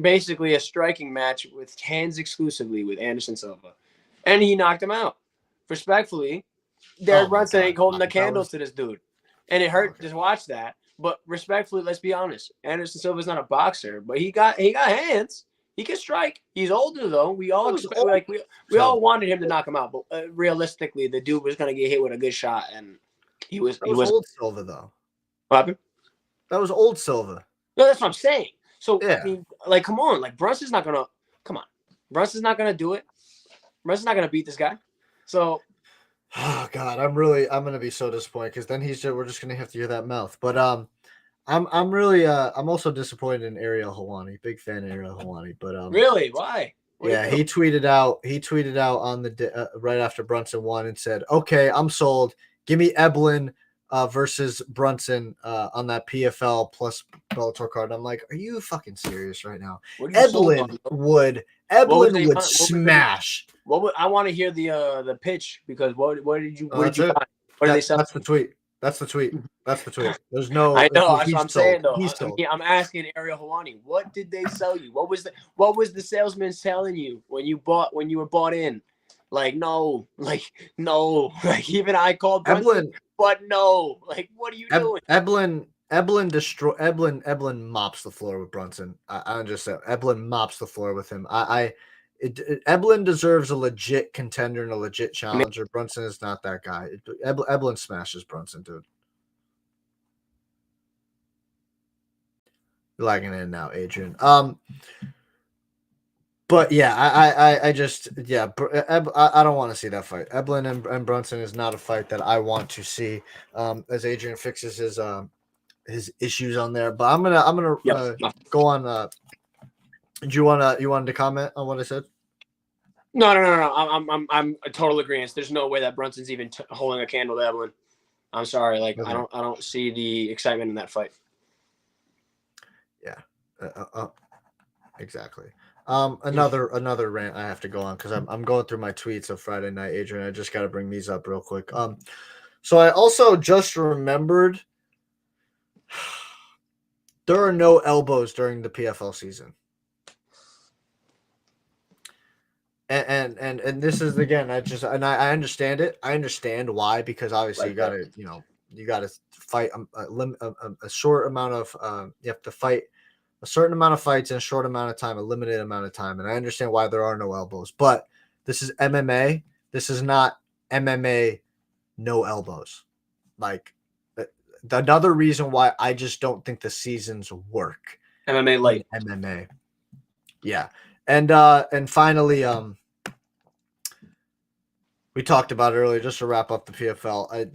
basically a striking match with hands exclusively with Anderson Silva, and he knocked him out. Respectfully, Derek Brunson ain't holding the candles to this dude, and it hurt to watch that. But respectfully, let's be honest. Anderson Silva's not a boxer, but he got hands. He can strike. He's older though. We all all wanted him to knock him out, but realistically, the dude was gonna get hit with a good shot, and he was old Silva though. What happened? That was old Silva. No, that's what I'm saying. So yeah. I mean, like, come on, like Brunson's not gonna do it. Brunson's not gonna beat this guy. So. Oh God, I'm gonna be so disappointed because then we're just gonna have to hear that mouth. But I'm also disappointed in Ariel Helwani. Big fan of Ariel Helwani. But really, why? He tweeted out on the right after Brunson won and said, "Okay, I'm sold. Give me Eblen versus Brunson on that PFL plus Bellator card." I'm like, are you fucking serious right now? Eblen would smash. I want to hear the pitch because what did you buy? What did they sell? That's the tweet. There's no. I know. That's what I'm saying though. I'm asking Ariel Helwani, what did they sell you? What was the salesman telling you when you were bought in? Like no. Like even I called Brunson, but no. Like what are you doing? Eblen mops the floor with Brunson. I just said Eblen mops the floor with him. Eblen deserves a legit contender and a legit challenger. Brunson is not that guy. Eblen smashes Brunson, dude. You're lagging in now, Adrian. But yeah, I don't want to see that fight. Eblen and Brunson is not a fight that I want to see. As Adrian fixes his issues on there. But I'm gonna go on. Do you wanted to comment on what I said? No. I'm a total agreement. There's no way that Brunson's even holding a candle to Evelyn. I'm sorry. Like okay. I don't see the excitement in that fight. Yeah. Exactly. Another rant I have to go on because I'm going through my tweets of Friday night, Adrian. I just got to bring these up real quick. So I also just remembered there are no elbows during the PFL season. And this is again, I understand it. I understand why, because obviously you gotta fight a short amount of you have to fight a certain amount of fights in a short amount of time, a limited amount of time. And I understand why there are no elbows, but this is MMA. This is not MMA, no elbows. Like another reason why I just don't think the seasons work. MMA light. MMA. Yeah. And finally, we talked about it earlier, just to wrap up the PFL.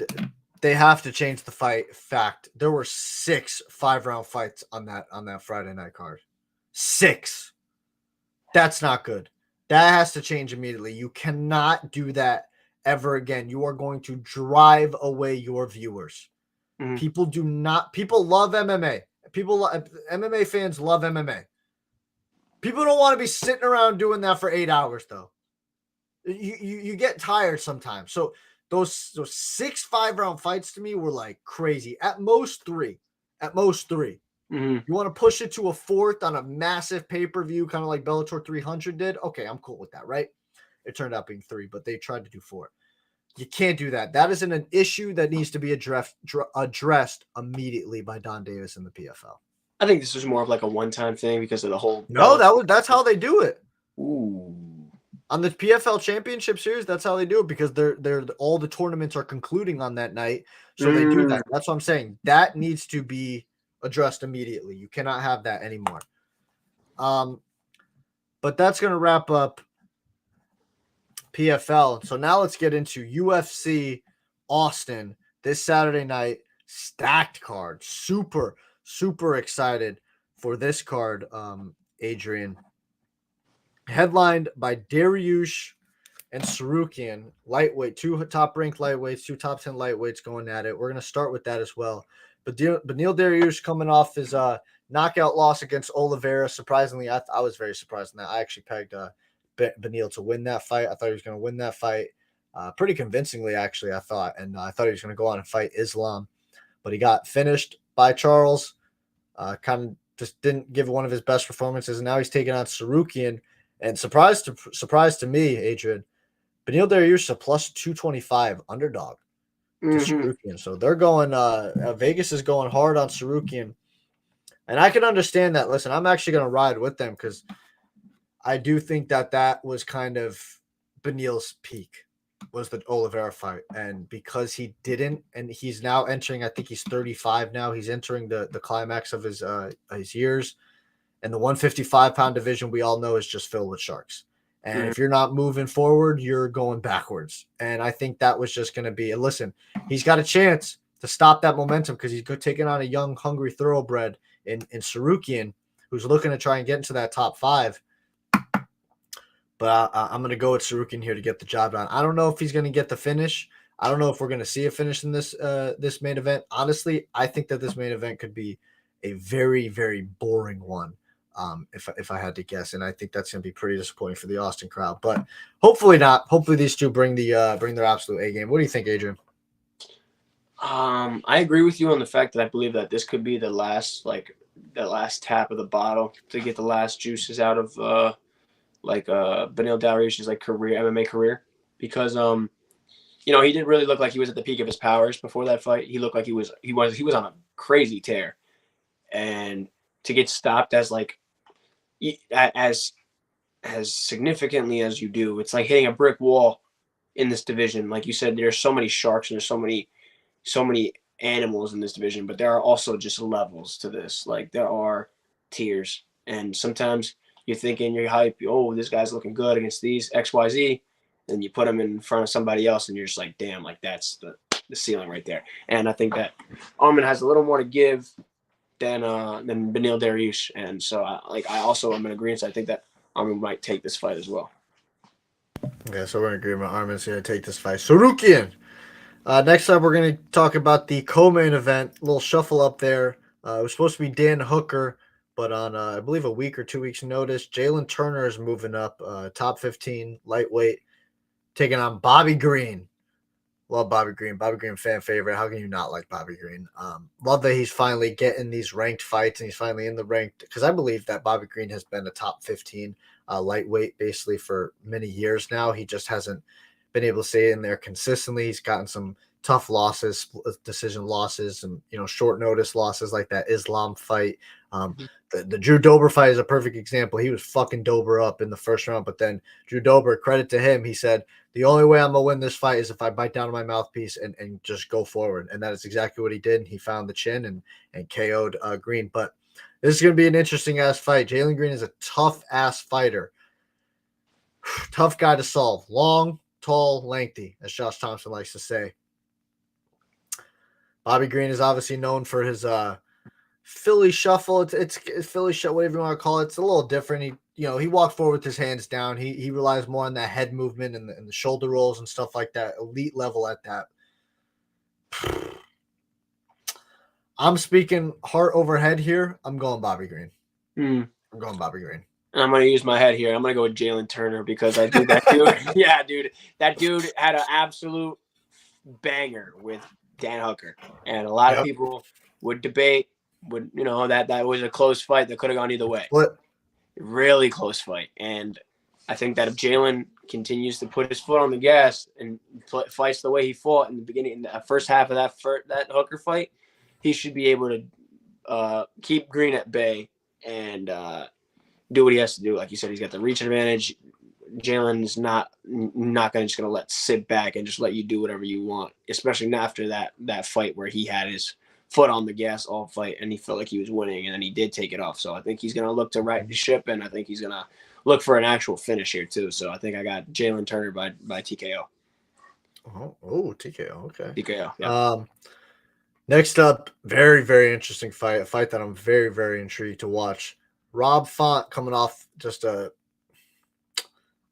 They have to change the fight. Fact, there were 6 5-round fights on that Friday night card. 6. That's not good. That has to change immediately. You cannot do that ever again. You are going to drive away your viewers. Mm-hmm. People love MMA. MMA fans love MMA. People don't want to be sitting around doing that for 8 hours, though. You get tired sometimes. So those 6 5-round fights to me were like crazy. At most 3. Mm-hmm. You want to push it to a 4th on a massive pay-per-view, kind of like Bellator 300 did? Okay, I'm cool with that, right? It turned out being 3, but they tried to do 4. You can't do that. That isn't an issue that needs to be addressed immediately by Donn Davis in the PFL. I think this was more of like a one-time thing because of the whole. No, that's how they do it. Ooh. On the PFL Championship Series, that's how they do it because they're all the tournaments are concluding on that night, so they do that. That's what I'm saying. That needs to be addressed immediately. You cannot have that anymore. But that's going to wrap up PFL. So now let's get into UFC Austin this Saturday night. Stacked card. Super, super excited for this card, Adrian. Headlined by Dariush and Sarukian, lightweight, 2 top-ranked lightweights, 2 top 10 lightweights going at it. We're going to start with that as well. But Beneil Dariush coming off his knockout loss against Oliveira. Surprisingly, I was very surprised in that. I actually pegged Beneil to win that fight. I thought he was going to win that fight pretty convincingly, actually, I thought. And I thought he was going to go on and fight Islam. But he got finished by Charles. Kind of just didn't give one of his best performances. And now he's taking on Sarukian. And surprise to me, Adrian, Beneil Dariush a plus 225 underdog to Sarukian. So they're going Vegas is going hard on Sarukian. And I can understand that. Listen, I'm actually going to ride with them because I do think that was kind of Beneil's peak was the Oliveira fight. And because he didn't, and he's now entering, I think he's 35 now. He's entering the climax of his years. And the 155-pound division, we all know, is just filled with sharks. And if you're not moving forward, you're going backwards. And I think that was just going to be – and listen, he's got a chance to stop that momentum because he's taking on a young, hungry thoroughbred in Sarukian who's looking to try and get into that top 5. But I'm going to go with Sarukian here to get the job done. I don't know if he's going to get the finish. I don't know if we're going to see a finish in this main event. Honestly, I think that this main event could be a very, very boring one. If I had to guess, and I think that's going to be pretty disappointing for the Austin crowd, but hopefully not. Hopefully these two bring their absolute A game. What do you think, Adrian? I agree with you on the fact that I believe that this could be the last tap of the bottle to get the last juices out of Beneil Dariush's MMA career, because he didn't really look like he was at the peak of his powers before that fight. He looked like he was on a crazy tear, and to get stopped as significantly as you do, it's like hitting a brick wall in this division. Like you said, there's so many sharks and there's so many animals in this division, but there are also just levels to this. Like there are tiers, and sometimes you're thinking you're hype. Oh, this guy's looking good against these XYZ, and you put him in front of somebody else, and you're just like, damn, like that's the ceiling right there. And I think that Arman has a little more to give than Beneil Dariush. And so I also am in agreement. I think that Arman might take this fight as well. Yeah, so we're in agreement. Armin's going to take this fight. Sarukian. Next up, we're going to talk about the co-main event. A little shuffle up there. It was supposed to be Dan Hooker, but on, I believe, a week or 2 weeks' notice, Jalen Turner is moving up, top 15, lightweight, taking on Bobby Green. Love Bobby Green. Bobby Green, fan favorite. How can you not like Bobby Green? Love that he's finally getting these ranked fights and he's finally in the ranked, because I believe that Bobby Green has been a top 15 lightweight basically for many years now. He just hasn't been able to stay in there consistently. He's gotten some tough losses, decision losses, and short notice losses like that Islam fight. The Drew Dober fight is a perfect example. He was fucking Dober up in the first round, but then Drew Dober, credit to him, he said, the only way I'm going to win this fight is if I bite down on my mouthpiece and just go forward. And that is exactly what he did. He found the chin and KO'd Green. But this is going to be an interesting-ass fight. Jalen Green is a tough-ass fighter. Tough guy to solve. Long, tall, lengthy, as Josh Thompson likes to say. Bobby Green is obviously known for his Philly shuffle. It's Philly shuffle, whatever you want to call it. It's a little different. He walked forward with his hands down. He relies more on that head movement and the shoulder rolls and stuff like that. Elite level at that. I'm speaking heart over head here. I'm going Bobby Green. I'm going Bobby Green. I'm going to use my head here. I'm going to go with Jalen Turner because I think that dude, yeah, dude, that dude had an absolute banger with Dan Hooker. And a lot of people would debate, that was a close fight that could have gone either way. What? Really close fight. And I think that if Jalen continues to put his foot on the gas and fights the way he fought in the beginning, in the first half of that Hooker fight, he should be able to keep Green at bay and do what he has to do. Like you said, he's got the reach advantage. Jalen's not going to let sit back and just let you do whatever you want, especially after that fight where he had his foot on the gas all fight and he felt like he was winning and then he did take it off. So I think he's going to look to right the ship and I think he's going to look for an actual finish here too. So I think I got Jalen Turner by TKO. Oh, TKO. Okay. TKO. Yeah. Next up, very, very interesting fight. A fight that I'm very, very intrigued to watch. Rob Font coming off just I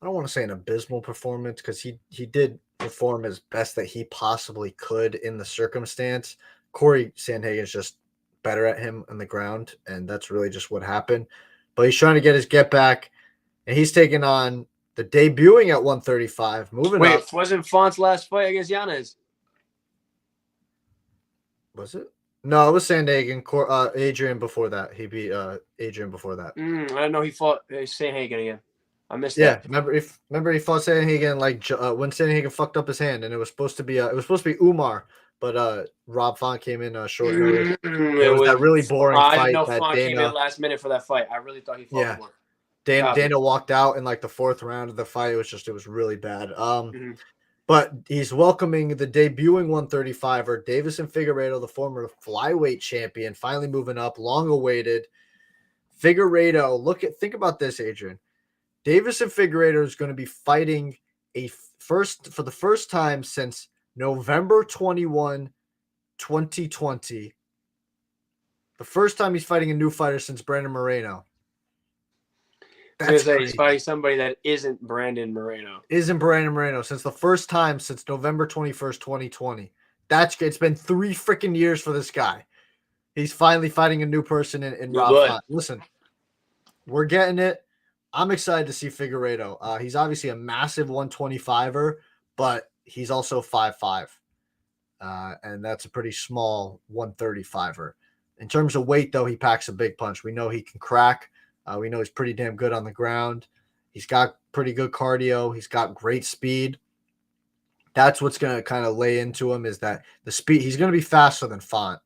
don't want to say an abysmal performance because he did perform as best that he possibly could in the circumstance. Corey Sandhagen's just better at him on the ground, and that's really just what happened. But he's trying to get his get back, and he's taking on the debuting at 135. Moving up. Wasn't Font's last fight against Yanez? Was it? No, it was Sandhagen. Adrian before that. He beat Adrian before that. I didn't know he fought Sandhagen again. I missed that. Remember he fought Sandhagen when Sandhagen fucked up his hand, and it was supposed to be Umar. But Rob Font came in short notice. It was that really boring fight. I didn't know Font came in last minute for that fight. I really thought he fought more. Dana walked out in the fourth round of the fight. It was really bad. But he's welcoming the debuting 135er, Davison Figueiredo, the former flyweight champion, finally moving up, long awaited. Figueiredo, think about this, Adrian. Davison Figueiredo is going to be fighting for the first time since November 21, 2020. The first time he's fighting a new fighter since Brandon Moreno. He's fighting somebody that isn't Brandon Moreno. Isn't Brandon Moreno since the first time since November 21st, 2020. It's been 3 freaking years for this guy. He's finally fighting a new person in Rob Font. Listen, we're getting it. I'm excited to see Figueiredo. He's obviously a massive 125er, but he's also 5'5". And that's a pretty small 135er. In terms of weight, though, he packs a big punch. We know he can crack. We know he's pretty damn good on the ground. He's got pretty good cardio. He's got great speed. That's what's going to kind of lay into him is that the speed. He's going to be faster than Font.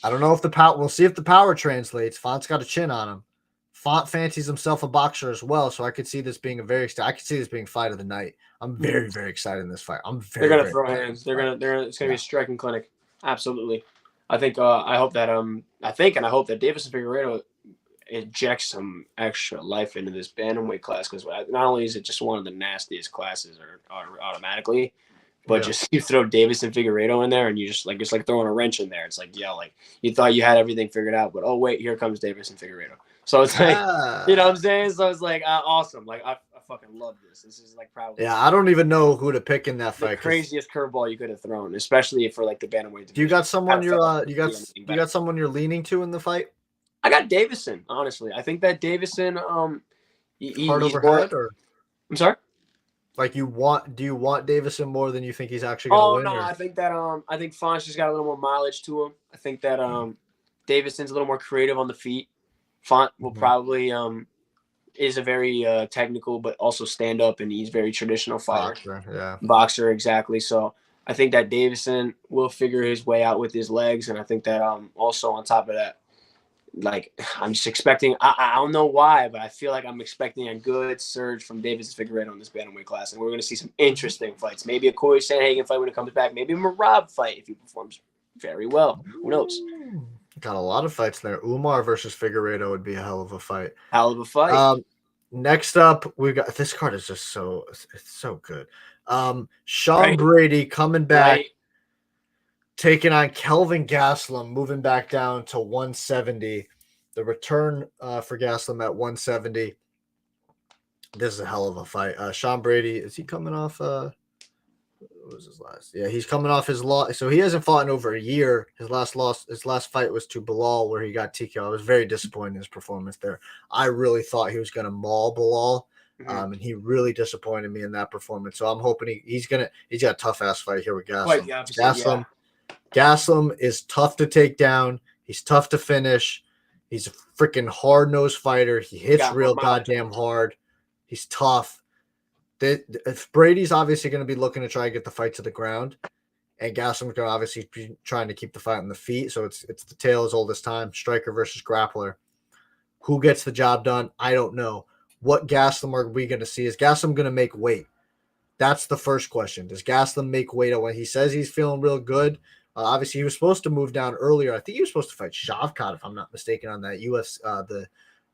I don't know if the power. We'll see if the power translates. Font's got a chin on him. Font fancies himself a boxer as well, so I could see this being fight of the night. I'm very, very excited in this fight. They're going to throw hands. It's going to be a striking clinic. Absolutely. I think. I hope that. I hope that Davis and Figueiredo inject some extra life into this bantamweight class because not only is it just one of the nastiest classes automatically, But just you throw Davis and Figueiredo in there, and you just like it's like throwing a wrench in there. It's like like you thought you had everything figured out, but oh wait, here comes Davis and Figueiredo. So it's like you know what I'm saying. So it's like awesome. Like I fucking love this. This is like probably I don't even know who to pick in that fight. The craziest curveball you could have thrown, especially for like the bantamweight division. Do you got someone you got someone you're leaning to in the fight? I got Davison. Honestly, I think that Davison hard overhead or I'm sorry. Like do you want Davison more than you think he's actually going to win? Oh no, I think that I think Fonch just got a little more mileage to him. I think that Davison's a little more creative on the feet. Font will probably is a very technical but also stand up, and he's very traditional fighter. Boxer, exactly. So I think that Davison will figure his way out with his legs, and I think that also on top of that, like I'm just expecting. I don't know why, but I feel like I'm expecting a good surge from Davis Figueiredo in this bantamweight class, and we're going to see some interesting fights. Maybe a Corey Sandhagen fight when it comes back. Maybe a Merab fight if he performs very well. Who knows? Got a lot of fights there. Umar versus Figueiredo would be a hell of a fight. Hell of a fight. Next up, we got this card is just so good. Sean Brady coming back. Taking on Kelvin Gastelum, moving back down to 170. The return for Gastelum at 170. This is a hell of a fight. Sean Brady, is he coming off? What was his last? Yeah, he's coming off his loss. So he hasn't fought in over a year. His last fight was to Bilal, where he got TKO. I was very disappointed in his performance there. I really thought he was going to maul Bilal. And he really disappointed me in that performance. So I'm hoping he's got a tough ass fight here with Gastelum. Gastelum is tough to take down. He's tough to finish. He's a freaking hard-nosed fighter. He hits real goddamn hard. He's tough. If Brady's obviously going to be looking to try and get the fight to the ground, and Gastelum's going to obviously be trying to keep the fight on the feet. So it's the tale as old as time. Striker versus grappler. Who gets the job done? I don't know. What Gastelum are we going to see? Is Gastelum going to make weight? That's the first question. Does Gastelum make weight when he says he's feeling real good? Obviously, he was supposed to move down earlier. I think he was supposed to fight Shavkat, if I'm not mistaken, on that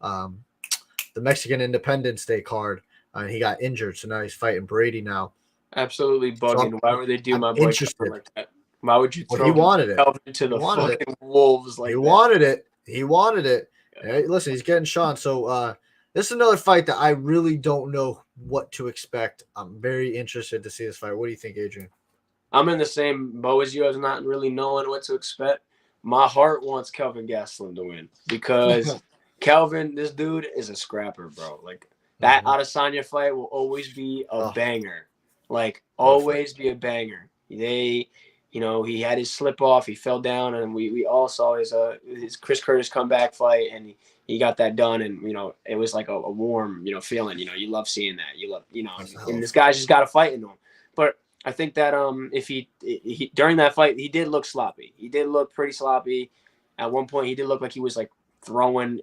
the Mexican Independence Day card. He got injured, so now he's fighting Brady now. Absolutely bugging. So why would they do my boy like that? Why would you throw he wanted it into the fucking wolves like that? He wanted it. Yeah. Hey, listen, he's getting Sean. So this is another fight that I really don't know what to expect. I'm very interested to see this fight. What do you think, Adrian? I'm in the same boat as you. I was not really knowing what to expect. My heart wants Kelvin Gastelum to win because Kelvin, this dude is a scrapper, bro. Like that Adesanya fight will always be a banger. Like always be a banger. He had his slip off. He fell down, and we all saw his Chris Curtis comeback fight, and he got that done, and it was like a warm feeling. You love seeing that. You love and this guy's just got a fight in him. But I think that if he during that fight he did look sloppy. He did look pretty sloppy. At one point he did look like he was like throwing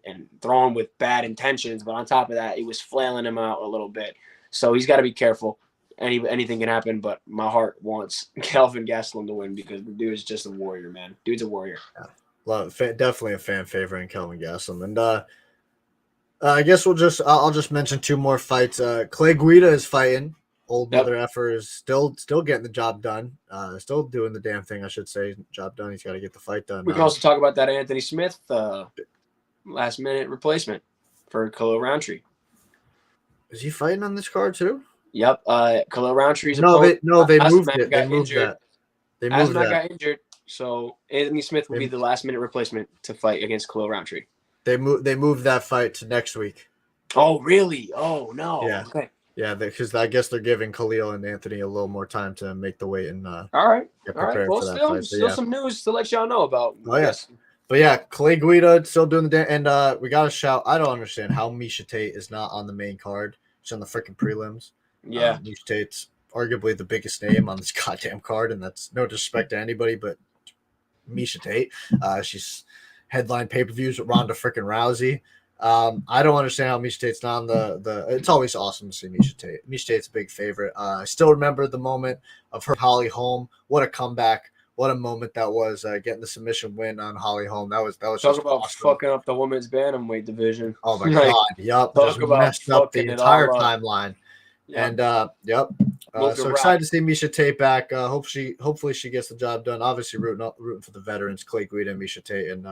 with bad intentions, but on top of that, it was flailing him out a little bit. So he's got to be careful. Anything can happen, but my heart wants Kelvin Gastelum to win because the dude is just a warrior, man. Dude's a warrior. Yeah. Well, definitely a fan favorite in Kelvin Gastelum. And I guess I'll just mention two more fights. Clay Guida is fighting. Old mother effer is still getting the job done. Still doing the damn thing, I should say. Job done. He's got to get the fight done. We can also talk about that Anthony Smith last minute replacement for Khalil Roundtree. Is he fighting on this card too? Yep. Khalil Roundtree's they moved it. They moved that. Aspen got injured, so Anthony Smith will be the last minute replacement to fight against Khalil Roundtree. They moved that fight to next week. Oh really? Oh no. Yeah. Okay. Yeah, because I guess they're giving Khalil and Anthony a little more time to make the weight and all right. Well, still some news to let y'all know about. Oh yes. But yeah, Clay Guida still doing the and we got to shout. I don't understand how Miesha Tate is not on the main card. She's on the freaking prelims. Yeah, Miesha Tate's arguably the biggest name on this goddamn card, and that's no disrespect to anybody, but Miesha Tate. She's headline pay-per-views with Ronda freaking Rousey. I don't understand how Miesha Tate's not on the. It's always awesome to see Miesha Tate. Miesha Tate's a big favorite. I still remember the moment of her Holly Holm. What a comeback! What a moment that was, getting the submission win on Holly Holm. That was talk about awesome. Fucking up the women's bantamweight division. Oh my god! Yep, talk about messed up the entire timeline. Yep. And So excited to see Miesha Tate back. Hopefully she gets the job done. Obviously rooting for the veterans, Clay Guida and Miesha Tate, and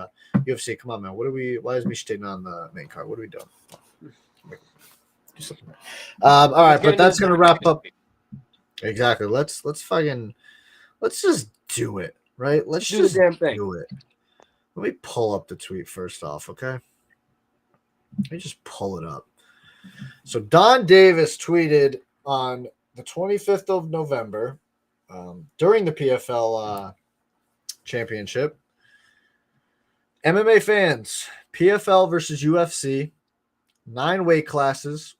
UFC. Come on, man. Why is Miesha Tate not on the main card? What are we doing? All right, but that's gonna wrap up. Exactly. Let's just do it, right? Let's just do the damn thing. Do it. Let me pull up the tweet first off, okay? Let me just pull it up. So Donn Davis tweeted on the 25th of November during the PFL championship. MMA fans, PFL versus UFC, 9 weight classes.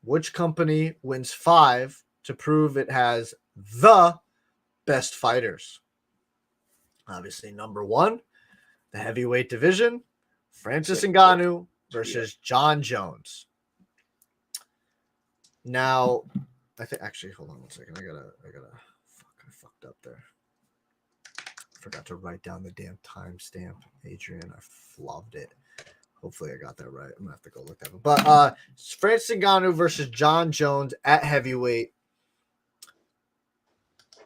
Which company wins 5 to prove it has the best fighters? Obviously, number 1, the heavyweight division, Francis Ngannou versus Jon Jones. Now, I think actually, hold on one second. I fucked up there. I forgot to write down the damn timestamp, Adrian. I flubbed it. Hopefully, I got that right. I'm gonna have to go look that up. But Francis Ngannou versus Jon Jones at heavyweight.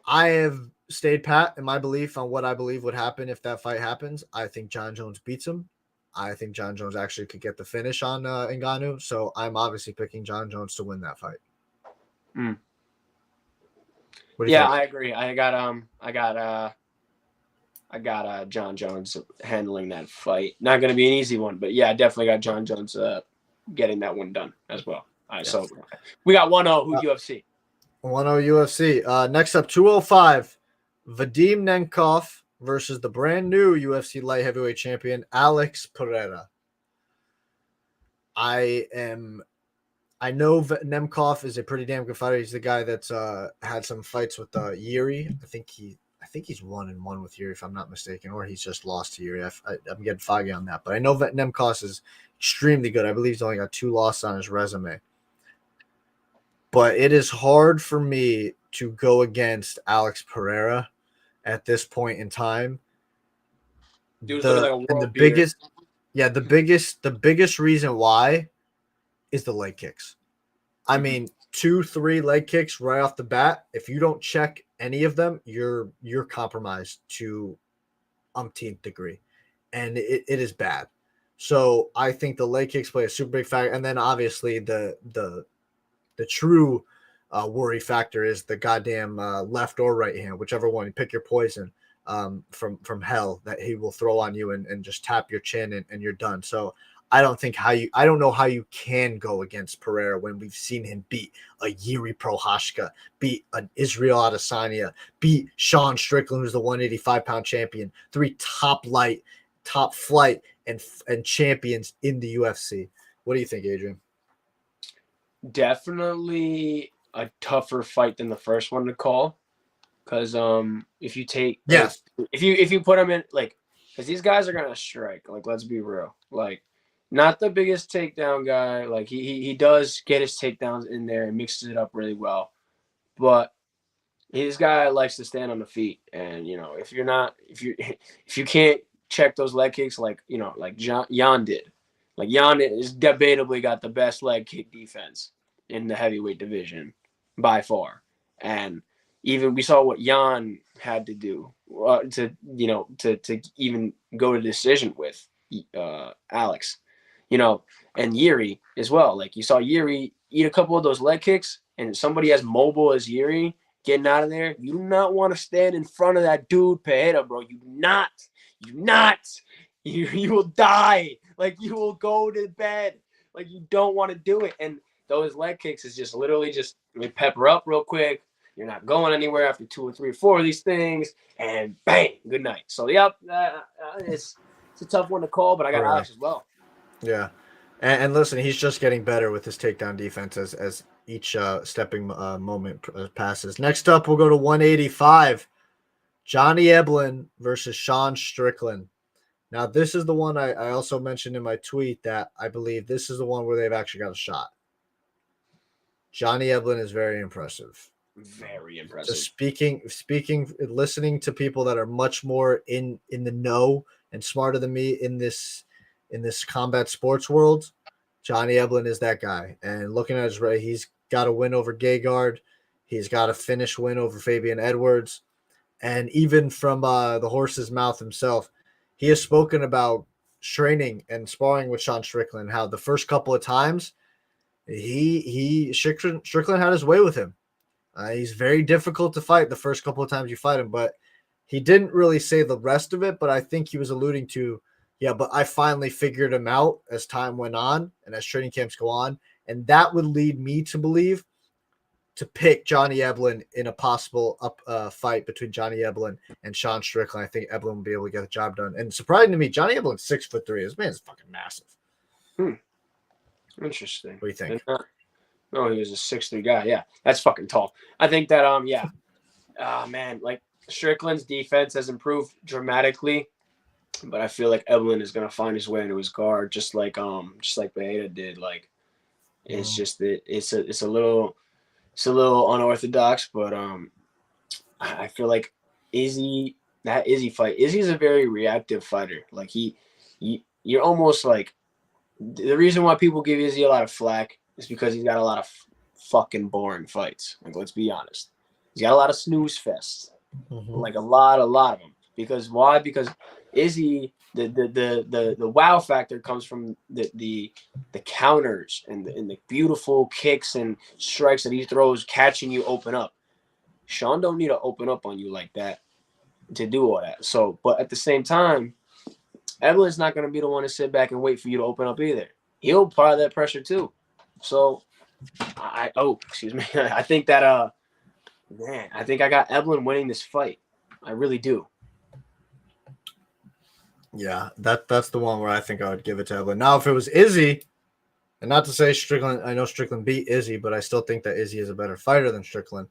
I have stayed pat in my belief on what I believe would happen if that fight happens. I think Jon Jones beats him. I think Jon Jones actually could get the finish on Ngannou. So I'm obviously picking Jon Jones to win that fight. Mm. What do you think? I agree. I got Jon Jones handling that fight. Not going to be an easy one, but yeah, I definitely got Jon Jones getting that one done as well. All right, so we got 1-0 UFC. 1-0 UFC. Next up, 205, Vadim Nemkov versus the brand new UFC light heavyweight champion, Alex Pereira. I know Nemkov is a pretty damn good fighter. He's the guy that's had some fights with Yuri. I think he's 1-1 with Yuri, if I'm not mistaken, or he's just lost to Yuri. I'm getting foggy on that, but I know that Nemkov is extremely good. I believe he's only got 2 losses on his resume. But it is hard for me to go against Alex Pereira at this point in time. The biggest reason why is the leg kicks. I mean, 2-3 leg kicks right off the bat. If you don't check any of them, you're compromised to umpteenth degree, and it is bad. So I think the leg kicks play a super big factor, and then obviously the true worry factor is the goddamn left or right hand, whichever one. You pick your poison from hell that he will throw on you and just tap your chin and you're done. So I don't know how you can go against Pereira when we've seen him beat a Yuri Prochazka, beat an Israel Adesanya, beat Sean Strickland, who's the 185-pound champion, 3 top flight and champions in the UFC. What do you think, Adrian? Definitely a tougher fight than the first one to call, because if you take if you put them in, like, because these guys are gonna strike, like, let's be real, like, not the biggest takedown guy, like he does get his takedowns in there and mixes it up really well, but his guy likes to stand on the feet, and if you can't check those leg kicks, like Jan did. Like, Jan is debatably got the best leg kick defense in the heavyweight division by far. And even we saw what Jan had to do to even go to decision with Alex, and Yuri as well. Like, you saw Yuri eat a couple of those leg kicks, and somebody as mobile as Yuri getting out of there, you do not want to stand in front of that dude, Pereira, bro. You will die. Like, you will go to bed. Like, you don't want to do it. And those leg kicks is just literally just pepper up real quick. You're not going anywhere after 2 or 3 or 4 of these things, and bang, good night. So yep, it's a tough one to call, but I got Alex as well. Yeah, and listen, he's just getting better with his takedown defense as each stepping moment passes. Next up, we'll go to 185, Johnny Eblen versus Sean Strickland. Now, this is the one I also mentioned in my tweet that I believe this is the one where they've actually got a shot. Johnny Eblen is very impressive. Very impressive. So listening to people that are much more in the know and smarter than me in this combat sports world, Johnny Eblen is that guy. And looking at his he's got a win over Gegard. He's got a finish win over Fabian Edwards. And even from the horse's mouth himself, he has spoken about training and sparring with Sean Strickland, how the first couple of times Strickland had his way with him. He's very difficult to fight the first couple of times you fight him, but he didn't really say the rest of it, but I think he was alluding to, yeah, but I finally figured him out as time went on and as training camps go on. And that would lead me to believe to pick Johnny Eblen in a possible fight between Johnny Eblen and Sean Strickland. I think Eblen will be able to get the job done. And surprising to me, Johnny Eblen's 6'3". This man's fucking massive. Interesting. What do you think? No, he was a 6'3" guy. Yeah, that's fucking tall. I think that man, like Strickland's defense has improved dramatically, but I feel like Eblen is gonna find his way into his guard, just like Pereira did. Like, it's just that it's a little unorthodox, but I feel like Izzy fight. Izzy's a very reactive fighter. Like you're almost like, the reason why people give Izzy a lot of flack is because he's got a lot of fucking boring fights. Like, let's be honest, he's got a lot of snooze fests, like a lot of them. Because why? Because Izzy, the wow factor comes from the counters and the beautiful kicks and strikes that he throws, catching you open up. Sean don't need to open up on you like that to do all that. So, but at the same time, Evelyn's not going to be the one to sit back and wait for you to open up either. He'll apply that pressure too. So, I think that I think I got Evelyn winning this fight. I really do. Yeah, that's the one where I think I would give it to Evelyn. Now, if it was Izzy, and not to say Strickland, I know Strickland beat Izzy, but I still think that Izzy is a better fighter than Strickland.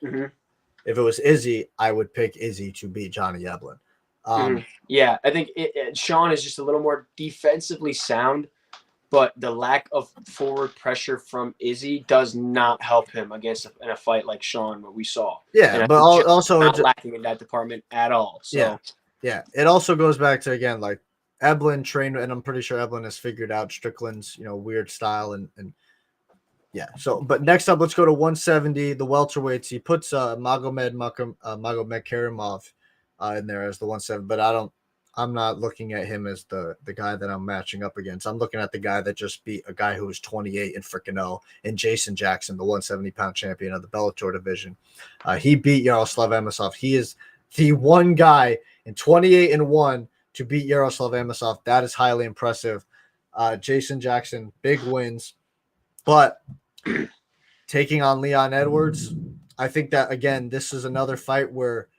If it was Izzy, I would pick Izzy to beat Johnny Eblen. Yeah, I think Sean is just a little more defensively sound, but the lack of forward pressure from Izzy does not help him in a fight like Sean, what we saw. Yeah, but also not lacking in that department at all. So yeah, it also goes back to, again, like, Eblen trained, and I'm pretty sure Eblen has figured out Strickland's weird style and yeah. So, but next up, let's go to 170, the welterweights. He puts Magomed Karimov in there as the 170, but I'm not looking at him as the guy that I'm matching up against. I'm looking at the guy that just beat a guy who was 28 and freaking 0, and Jason Jackson, the 170-pound champion of the Bellator division. He beat Yaroslav Amosov. He is the one guy in 28-1 to beat Yaroslav Amosov. That is highly impressive. Jason Jackson, big wins, but taking on Leon Edwards, I think that, again, this is another fight where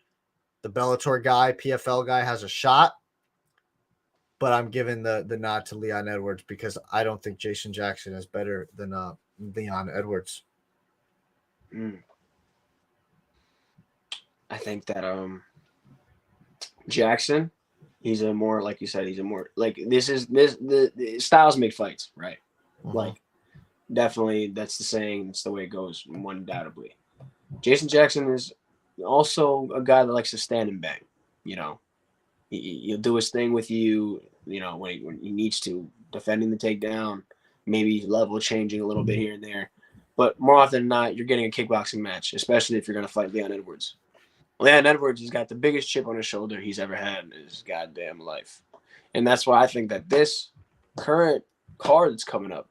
the Bellator guy, PFL guy, has a shot, but I'm giving the nod to Leon Edwards because I don't think Jason Jackson is better than Leon Edwards. I think that Jackson, he's a more, like you said, the styles make fights, right? Like, definitely, that's the saying. That's the way it goes, undoubtedly. Jason Jackson is also a guy that likes to stand and bang. He'll do his thing with you. When he needs to, defending the takedown, maybe level changing a little bit here and there. But more often than not, you're getting a kickboxing match, especially if you're going to fight Leon Edwards. Leon Edwards has got the biggest chip on his shoulder he's ever had in his goddamn life. And that's why I think that this current card that's coming up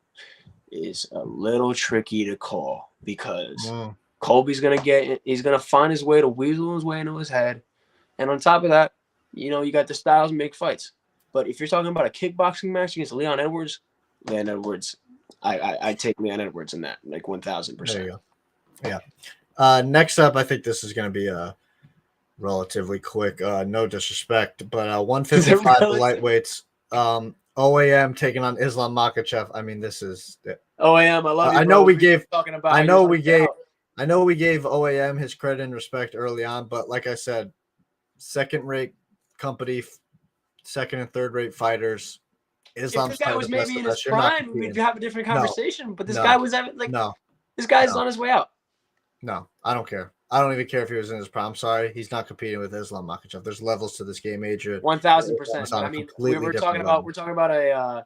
is a little tricky to call, because Colby's he's gonna find his way to weasel his way into his head. And on top of that, you got the styles make fights. But if you're talking about a kickboxing match against Leon Edwards, I take Leon Edwards in that, like 1,000%. There you go. Yeah. Next up, I think this is going to be relatively quick. No disrespect, but 155 the lightweights. OAM taking on Islam Makhachev. I mean, this is OAM. I love you. I know we gave. Talking about. I know we gave OAM his credit and respect early on, but like I said, second-rate company, second and third-rate fighters. Islam. If this guy was maybe in his prime, we'd have a different conversation. But this guy was this guy's on his way out. No, I don't care. I don't even care if he was in his prime. I'm sorry, he's not competing with Islam Makhachev. There's levels to this game, Adrian. 1,000%. I mean, we're talking about a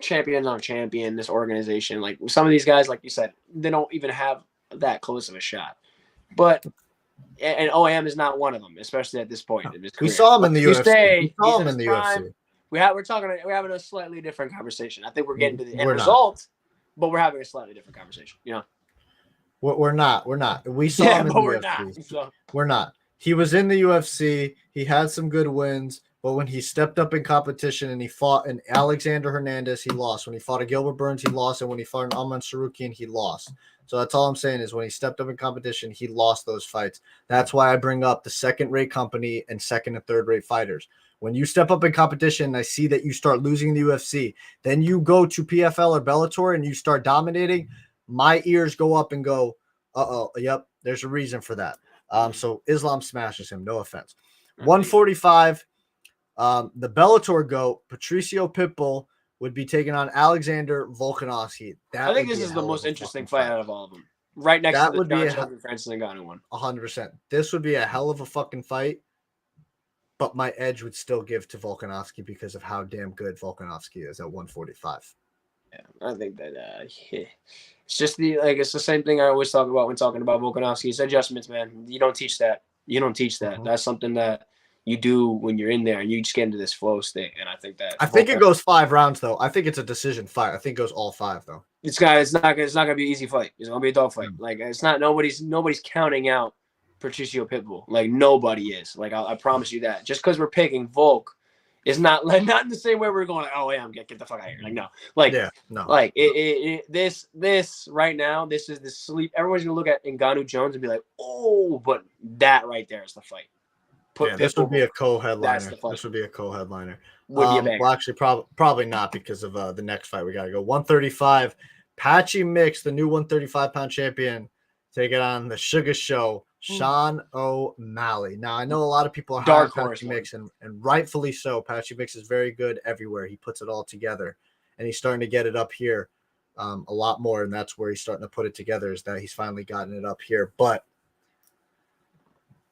champion on champion. This organization, like some of these guys, like you said, they don't even have that close of a shot. But and OAM is not one of them, especially at this point in his career. We saw him in the UFC. We saw him he's in the prime. UFC. We're having a slightly different conversation. I think we're getting to the end We're result, but we're having a slightly different conversation. You know, we're not. We saw him in the we're UFC. not. So. We're not. He was in the UFC. He had some good wins, but when he stepped up in competition and he fought an Alexander Hernandez, he lost. When he fought a Gilbert Burns, he lost, and when he fought an Alman Sarukian, he lost. So that's all I'm saying is when he stepped up in competition, he lost those fights. That's why I bring up the second-rate company and second and third-rate fighters. When you step up in competition and I see that you start losing the UFC, then you go to PFL or Bellator and you start dominating, my ears go up and go, yep, there's a reason for that. So Islam smashes him, no offense. 145, the Bellator GOAT, Patricio Pitbull, would be taking on Alexander Volkanovski. I think this is the most interesting fight out of all of them. Right next to the John Jones and Francis Ngannou one. 100%. This would be a hell of a fucking fight, but my edge would still give to Volkanovski because of how damn good Volkanovski is at 145. Yeah, I think that it's just it's the same thing I always talk about when talking about Volkanovski. It's adjustments, man. You don't teach that. Mm-hmm. That's something that you do when you're in there and you just get into this flow state. And I think it goes 5 rounds though. I think it's a decision fight. I think it goes all 5 though. It's not gonna be an easy fight. It's gonna be a dog fight. Like it's not nobody's counting out Patricio Pitbull. Like nobody is. Like I promise you that. Just because we're picking Volk is not in the same way we're going like, oh yeah, get the fuck out of here. Like no. Like yeah, no. Like this right now, this is the sleep. Everyone's gonna look at Ngannou Jones and be like, oh, but that right there is the fight. This would be a co-headliner. This would be a co-headliner. Would be a banger. Well, actually, probably not because of the next fight. We got to go 135. Patchy Mix, the new 135-pound champion, taking on the Sugar Show, Sean O'Malley. Now, I know a lot of people are high on Patchy Mix, and rightfully so. Patchy Mix is very good everywhere. He puts it all together, and he's starting to get it up here a lot more, and that's where he's starting to put it together, is that he's finally gotten it up here. But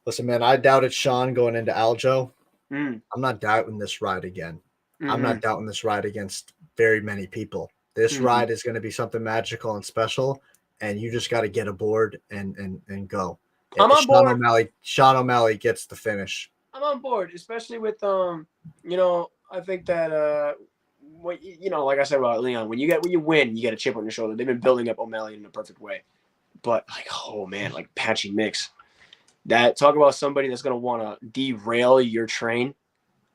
listen, man, I doubted Sean going into Aljo. I'm not doubting this ride again. I'm not doubting this ride against very many people. This ride is going to be something magical and special, and you just got to get aboard and go. I'm on board. Sean O'Malley gets the finish. I'm on board, especially with I think that like I said about Leon, when you win, you get a chip on your shoulder. They've been building up O'Malley in a perfect way, but like, oh man, like Patchy Mix. That talk about somebody that's gonna want to derail your train,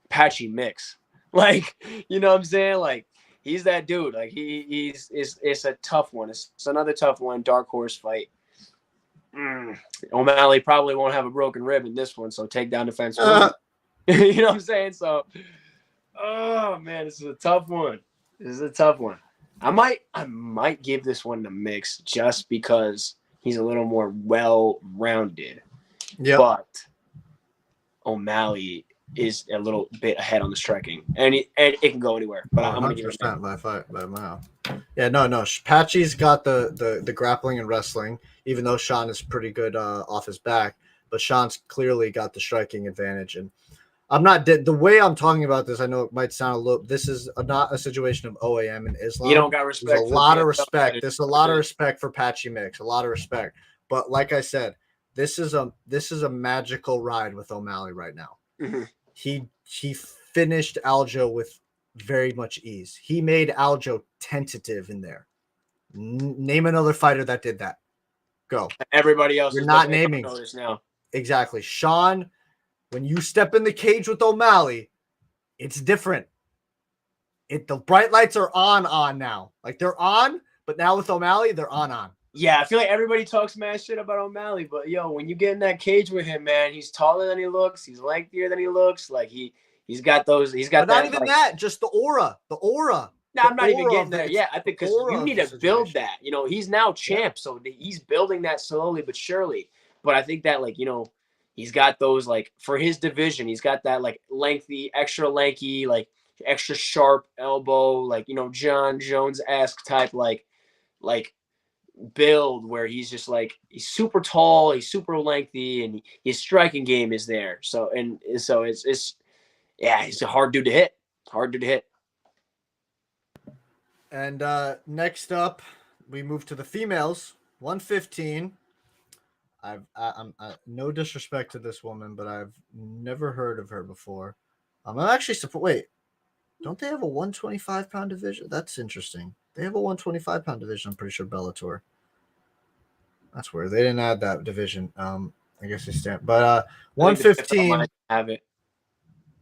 Patchy Mix. Like, you know what I'm saying? Like, he's that dude. Like, it's a tough one. It's another tough one. Dark horse fight. O'Malley probably won't have a broken rib in this one, so takedown defense. You know what I'm saying? So, oh man, this is a tough one. I might give this one to Mix just because he's a little more well-rounded. Yeah, but O'Malley is a little bit ahead on the striking, and it can go anywhere. But I'm going to give it by mile. Yeah, no. Patchy's got the grappling and wrestling, even though Sean is pretty good off his back. But Sean's clearly got the striking advantage, and I'm not the way I'm talking about this. I know it might sound a little. This is not a situation of OAM and Islam. You don't got respect. There's a lot of respect. There's a lot of respect for Patchy Mix. A lot of respect. But like I said, this is a magical ride with O'Malley right now. Mm-hmm. He finished Aljo with very much ease. He made Aljo tentative in there. Name another fighter that did that. Go. Everybody else. You're not naming now. Exactly. Sean, when you step in the cage with O'Malley, it's different. The bright lights are on now. Like they're on, but now with O'Malley, they're on. Yeah, I feel like everybody talks mad shit about O'Malley, but yo, when you get in that cage with him, man, he's taller than he looks, he's lengthier than he looks. Like he's got those, he's got. But not even that, just the aura. No, I'm not even getting there. Yeah, I think because you need to build that. You know, he's now champ, so he's building that slowly but surely. But I think that, like, you know, he's got those, like, for his division, he's got that, like, lengthy, extra lanky, like, extra sharp elbow, like, you know, John Jones-esque type, like build where he's just like, he's super tall, he's super lengthy, and his striking game is there. So it's he's a hard dude to hit. And next up, we move to the females. 115. I'm no disrespect to this woman, but I've never heard of her before. I'm actually wait. Don't they have a 125-pound division? That's interesting. They have a 125-pound division. I'm pretty sure Bellator. That's weird. They didn't add that division. I guess they stand, but 115. Have it.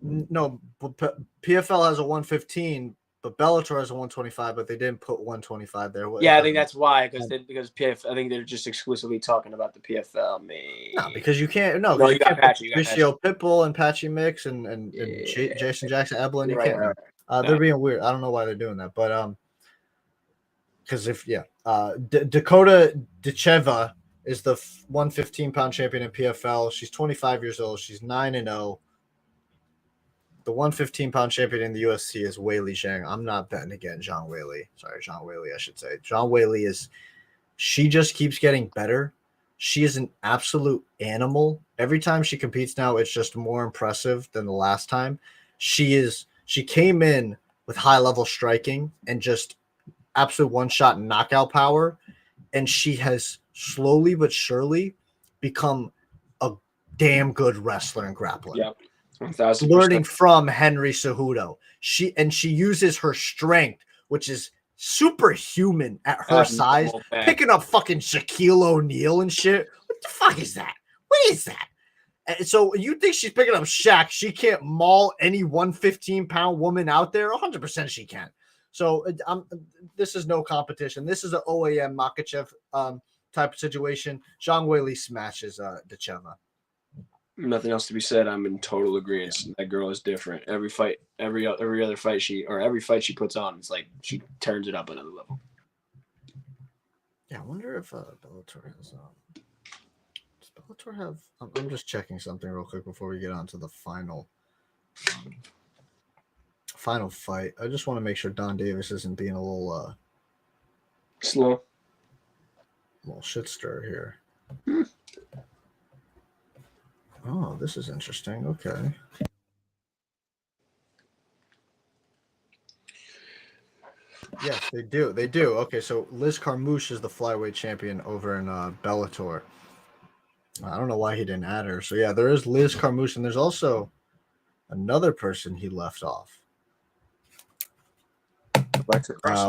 No, PFL has a 115, but Bellator has a 125, but they didn't put 125 there. Yeah, I think that's why, because PFL. I think they're just exclusively talking about the PFL. No, because you can't. No, you got Patchy. Mauricio Pitbull and Patchy Mix and Jason Jackson Eblin. You can't. Right. They're being weird. I don't know why they're doing that, but because Dakota Decheva is the 115-pound champion in PFL. She's 25 years old. She's 9-0. The 115-pound champion in the UFC is Weili Zhang. I'm not betting against Zhang Weili. Sorry, Zhang Weili, I should say. Zhang Weili she just keeps getting better. She is an absolute animal. Every time she competes now, it's just more impressive than the last time. She came in with high-level striking and just absolute one-shot knockout power, and she has slowly but surely become a damn good wrestler and grappler. Yep. 1,000%. Learning from Henry Cejudo. She uses her strength, which is superhuman at her size, picking up fucking Shaquille O'Neal and shit. What the fuck is that? What is that? And so you think she's picking up Shaq? She can't maul any 115-pound woman out there? 100% she can. So this is no competition. This is an OAM Makachev type of situation. Zhang Weili smashes Decheva. Nothing else to be said. I'm in total agreement. Yeah. That girl is different. Every fight, every other fight every fight she puts on, it's like she turns it up another level. Yeah, I wonder if Bellator has. Does Bellator have? I'm just checking something real quick before we get on to the final fight. I just want to make sure Donn Davis isn't being a little slow, a little shit stir here. Oh, this is interesting. Okay. Yes, they do. They do. Okay, so Liz Carmouche is the flyweight champion over in Bellator. I don't know why he didn't add her. So, yeah, there is Liz Carmouche, and there's also another person he left off.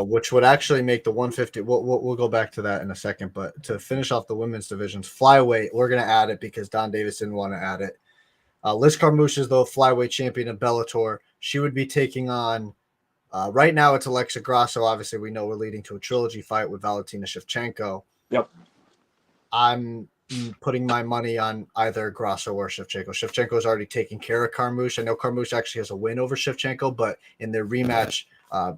Which would actually make the 150. We'll go back to that in a second. But to finish off the women's divisions, flyweight, we're going to add it because Donn Davis didn't want to add it. Liz Carmouche is the flyweight champion of Bellator. She would be taking on, right now it's Alexa Grasso. Obviously, we know we're leading to a trilogy fight with Valentina Shevchenko. Yep. I'm putting my money on either Grasso or Shevchenko. Shevchenko is already taking care of Carmouche. I know Carmouche actually has a win over Shevchenko, but in their rematch,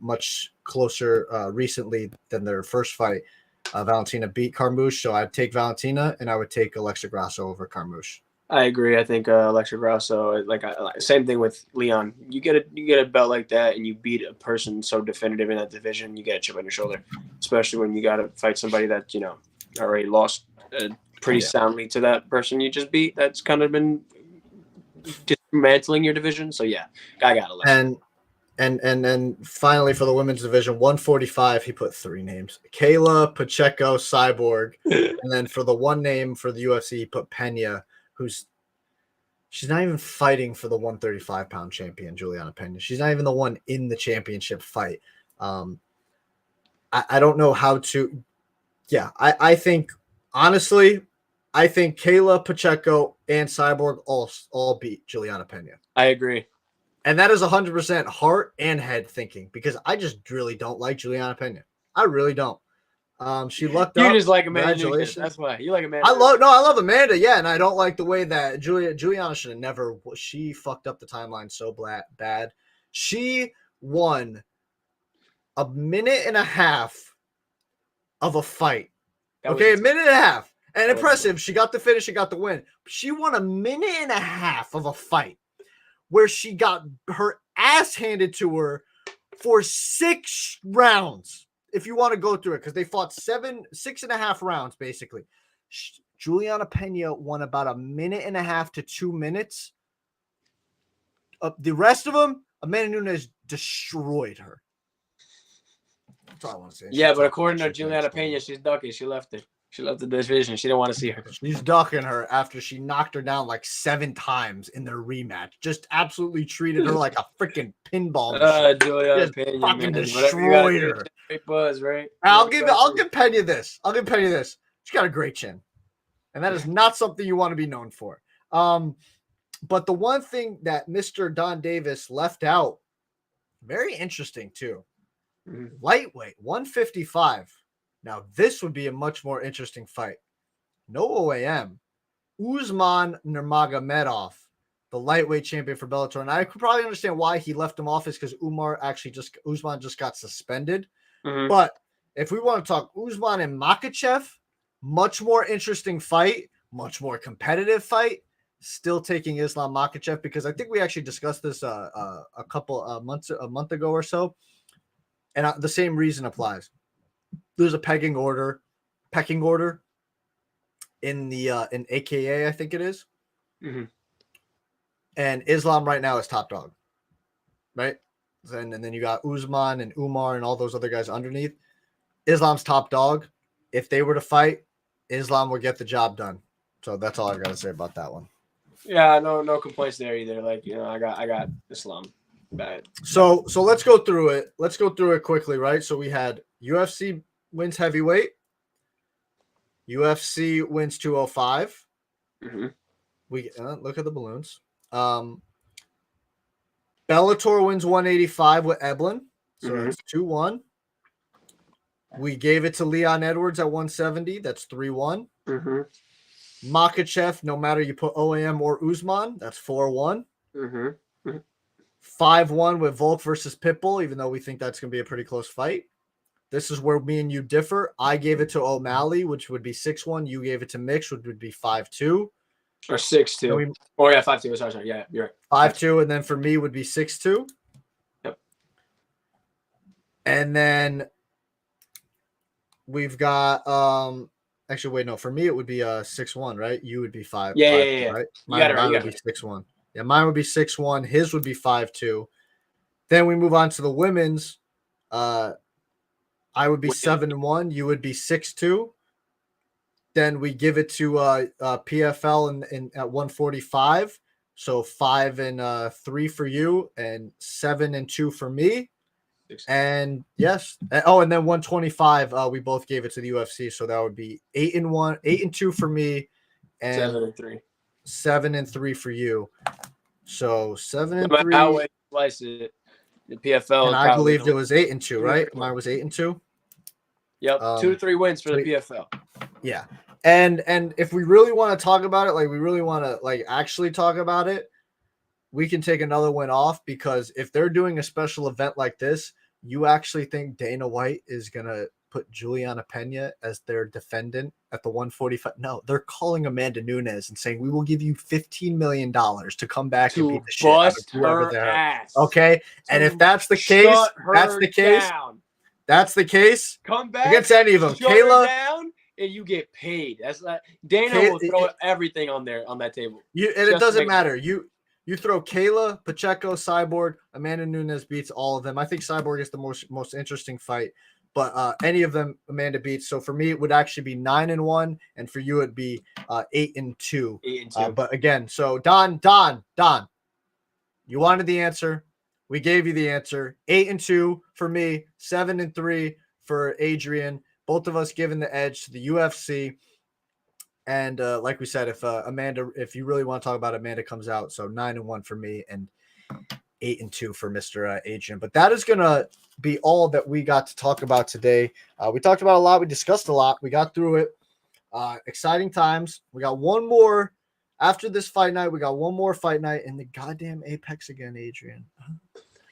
much closer recently than their first fight, Valentina beat Carmouche. So I'd take Valentina, and I would take Alexa Grasso over Carmouche. I agree. I think Alexa Grasso, same thing with Leon. You get a belt like that, and you beat a person so definitive in that division, you get a chip on your shoulder, especially when you got to fight somebody that already lost pretty soundly to that person you just beat. That's kind of been dismantling your division. So yeah, I got Alexa. And then finally for the women's division, 145, he put three names: Kayla, Pacheco, Cyborg, and then for the one name for the UFC, he put Pena. She's not even fighting for the 135-pound champion, Juliana Pena. She's not even the one in the championship fight. I don't know how to. Yeah, I think honestly, I think Kayla, Pacheco, and Cyborg all beat Juliana Pena. I agree, and that is 100% heart and head thinking because I just really don't like Juliana Pena. I really don't. She lucked up. You just like Amanda. That's why you like Amanda. I love Amanda. Yeah, and I don't like the way that Juliana should have never. She fucked up the timeline so bad. She won a minute and a half of a fight. Okay, a minute and a half, and impressive. She got the finish. She got the win. She won a minute and a half of a fight where she got her ass handed to her for 6 rounds. If you want to go through it, because they fought 6.5 rounds, basically. Juliana Pena won about a minute and a half to 2 minutes. The rest of them, Amanda Nunes destroyed her. That's all I want to say. Yeah, but according to Juliana Pena, she's ducky. She left it. She left the division. She didn't want to see her. She's ducking her after she knocked her down like 7 times in their rematch. Just absolutely treated her like a freaking pinball machine. Julia Just opinion, fucking man. destroyed her. Great buzz, right? I'll give Pena this. She's got a great chin. And that is not something you want to be known for. But the one thing that Mr. Donn Davis left out, very interesting too. Mm-hmm. Lightweight, 155. Now, this would be a much more interesting fight. No OAM. Usman Nurmagomedov, the lightweight champion for Bellator. And I could probably understand why he left him off is because Usman just got suspended. Mm-hmm. But if we want to talk Usman and Makhachev, much more interesting fight, much more competitive fight. Still taking Islam Makhachev because I think we actually discussed this a month ago or so, and the same reason applies. There's a pecking order in the in AKA, I think it is, and Islam right now is top dog, right? And then you got Usman and Umar and all those other guys underneath. Islam's top dog. If they were to fight, Islam would get the job done. So that's all I've got to say about that one. Yeah, no complaints there either. Like, you know, I got Islam bad. So let's go through it. Let's go through it quickly, right? So we had UFC wins heavyweight. UFC wins 205. Mm-hmm. We look at the balloons. Bellator wins 185 with Eblin. So that's 2-1. We gave it to Leon Edwards at 170. That's 3-1. Mm-hmm. Makhachev, no matter you put OAM or Usman, that's 4-1. Mm-hmm. 5-1 with Volk versus Pitbull, even though we think that's going to be a pretty close fight. This is where me and you differ. I gave it to O'Malley, which would be 6-1. You gave it to Mix, which would be 5-2. Or 6-2. Oh, yeah, 5-2. Sorry. Yeah, you're right. 5-2, and then for me would be 6-2. Yep. And then we've got actually, wait, no. For me, it would be 6-1, right? You would be 5. Yeah. Right? Mine would be 6-1. Yeah, mine would be 6-1. His would be 5-2. Then we move on to the women's. I would be 7-1. You would be 6-2. Then we give it to PFL in at 145. So 5-3 for you, and 7-2 for me. And yes, and then 125. We both gave it to the UFC, so that would be 8-1, 8-2 for me, and 7-3. 7-3 for you. So 7-3. No matter how you slice it, the PFL. And I believed it was 8-2, right? Mine was 8-2. Yep, 2 to 3 wins for the PFL. Yeah, and if we really want to talk about it, like we really want to like actually talk about it, we can take another win off because if they're doing a special event like this, you actually think Dana White is gonna put Juliana Pena as their defendant at the 145? No, they're calling Amanda Nunes and saying we will give you $15 million to come back and beat the shit out of whoever they're ass. Okay, and if that's the case, that's the case. Come back against any of them. Kayla down and you get paid. That's like Dana will throw everything on that table. It doesn't matter. You throw Kayla, Pacheco, Cyborg, Amanda Nunes beats all of them. I think Cyborg is the most interesting fight, but any of them Amanda beats. So for me, it would actually be 9-1, and for you, it'd be 8-2. 8-2. But again, so Don, you wanted the answer. We gave you the answer. 8-2 for me, 7-3 for Adrian. Both of us giving the edge to the UFC. And like we said, if you really want to talk about Amanda comes out, so 9-1 for me and 8-2 for Mr. Adrian. But that is going to be all that we got to talk about today. We talked about a lot. We discussed a lot. We got through it. Exciting times. We got one more after this fight night. We got one more fight night in the goddamn Apex again, Adrian.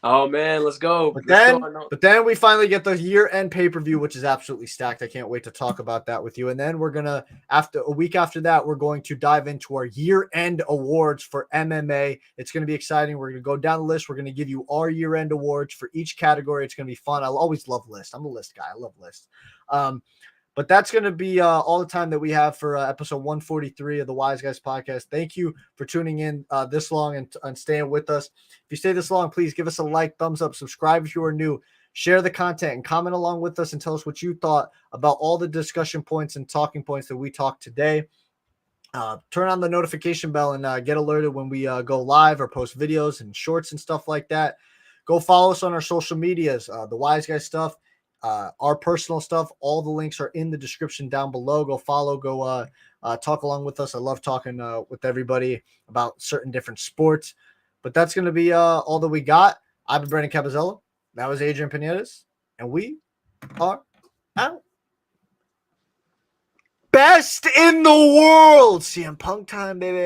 Oh man, let's go. But then we finally get the year-end pay-per-view, which is absolutely stacked. I can't wait to talk about that with you. And then we're gonna, after a week after that, we're going to dive into our year-end awards for MMA. It's gonna be exciting. We're gonna go down the list. We're gonna give you our year-end awards for each category. It's gonna be fun. I'll always love lists. I'm a list guy. I love lists. But that's going to be all the time that we have for episode 143 of the Wise Guys podcast. Thank you for tuning in this long and staying with us. If you stay this long, please give us a like, thumbs up, subscribe if you are new. Share the content and comment along with us and tell us what you thought about all the discussion points and talking points that we talked today. Turn on the notification bell and get alerted when we go live or post videos and shorts and stuff like that. Go follow us on our social medias, the Wise Guy stuff, our personal stuff. All the links are in the description down below. Go follow, go talk along with us. I love talking with everybody about certain different sports. But that's going to be all that we got. I've been Brandon Capozziello. That was Adrian Pineres. And we are out. Best in the world. CM Punk time, baby.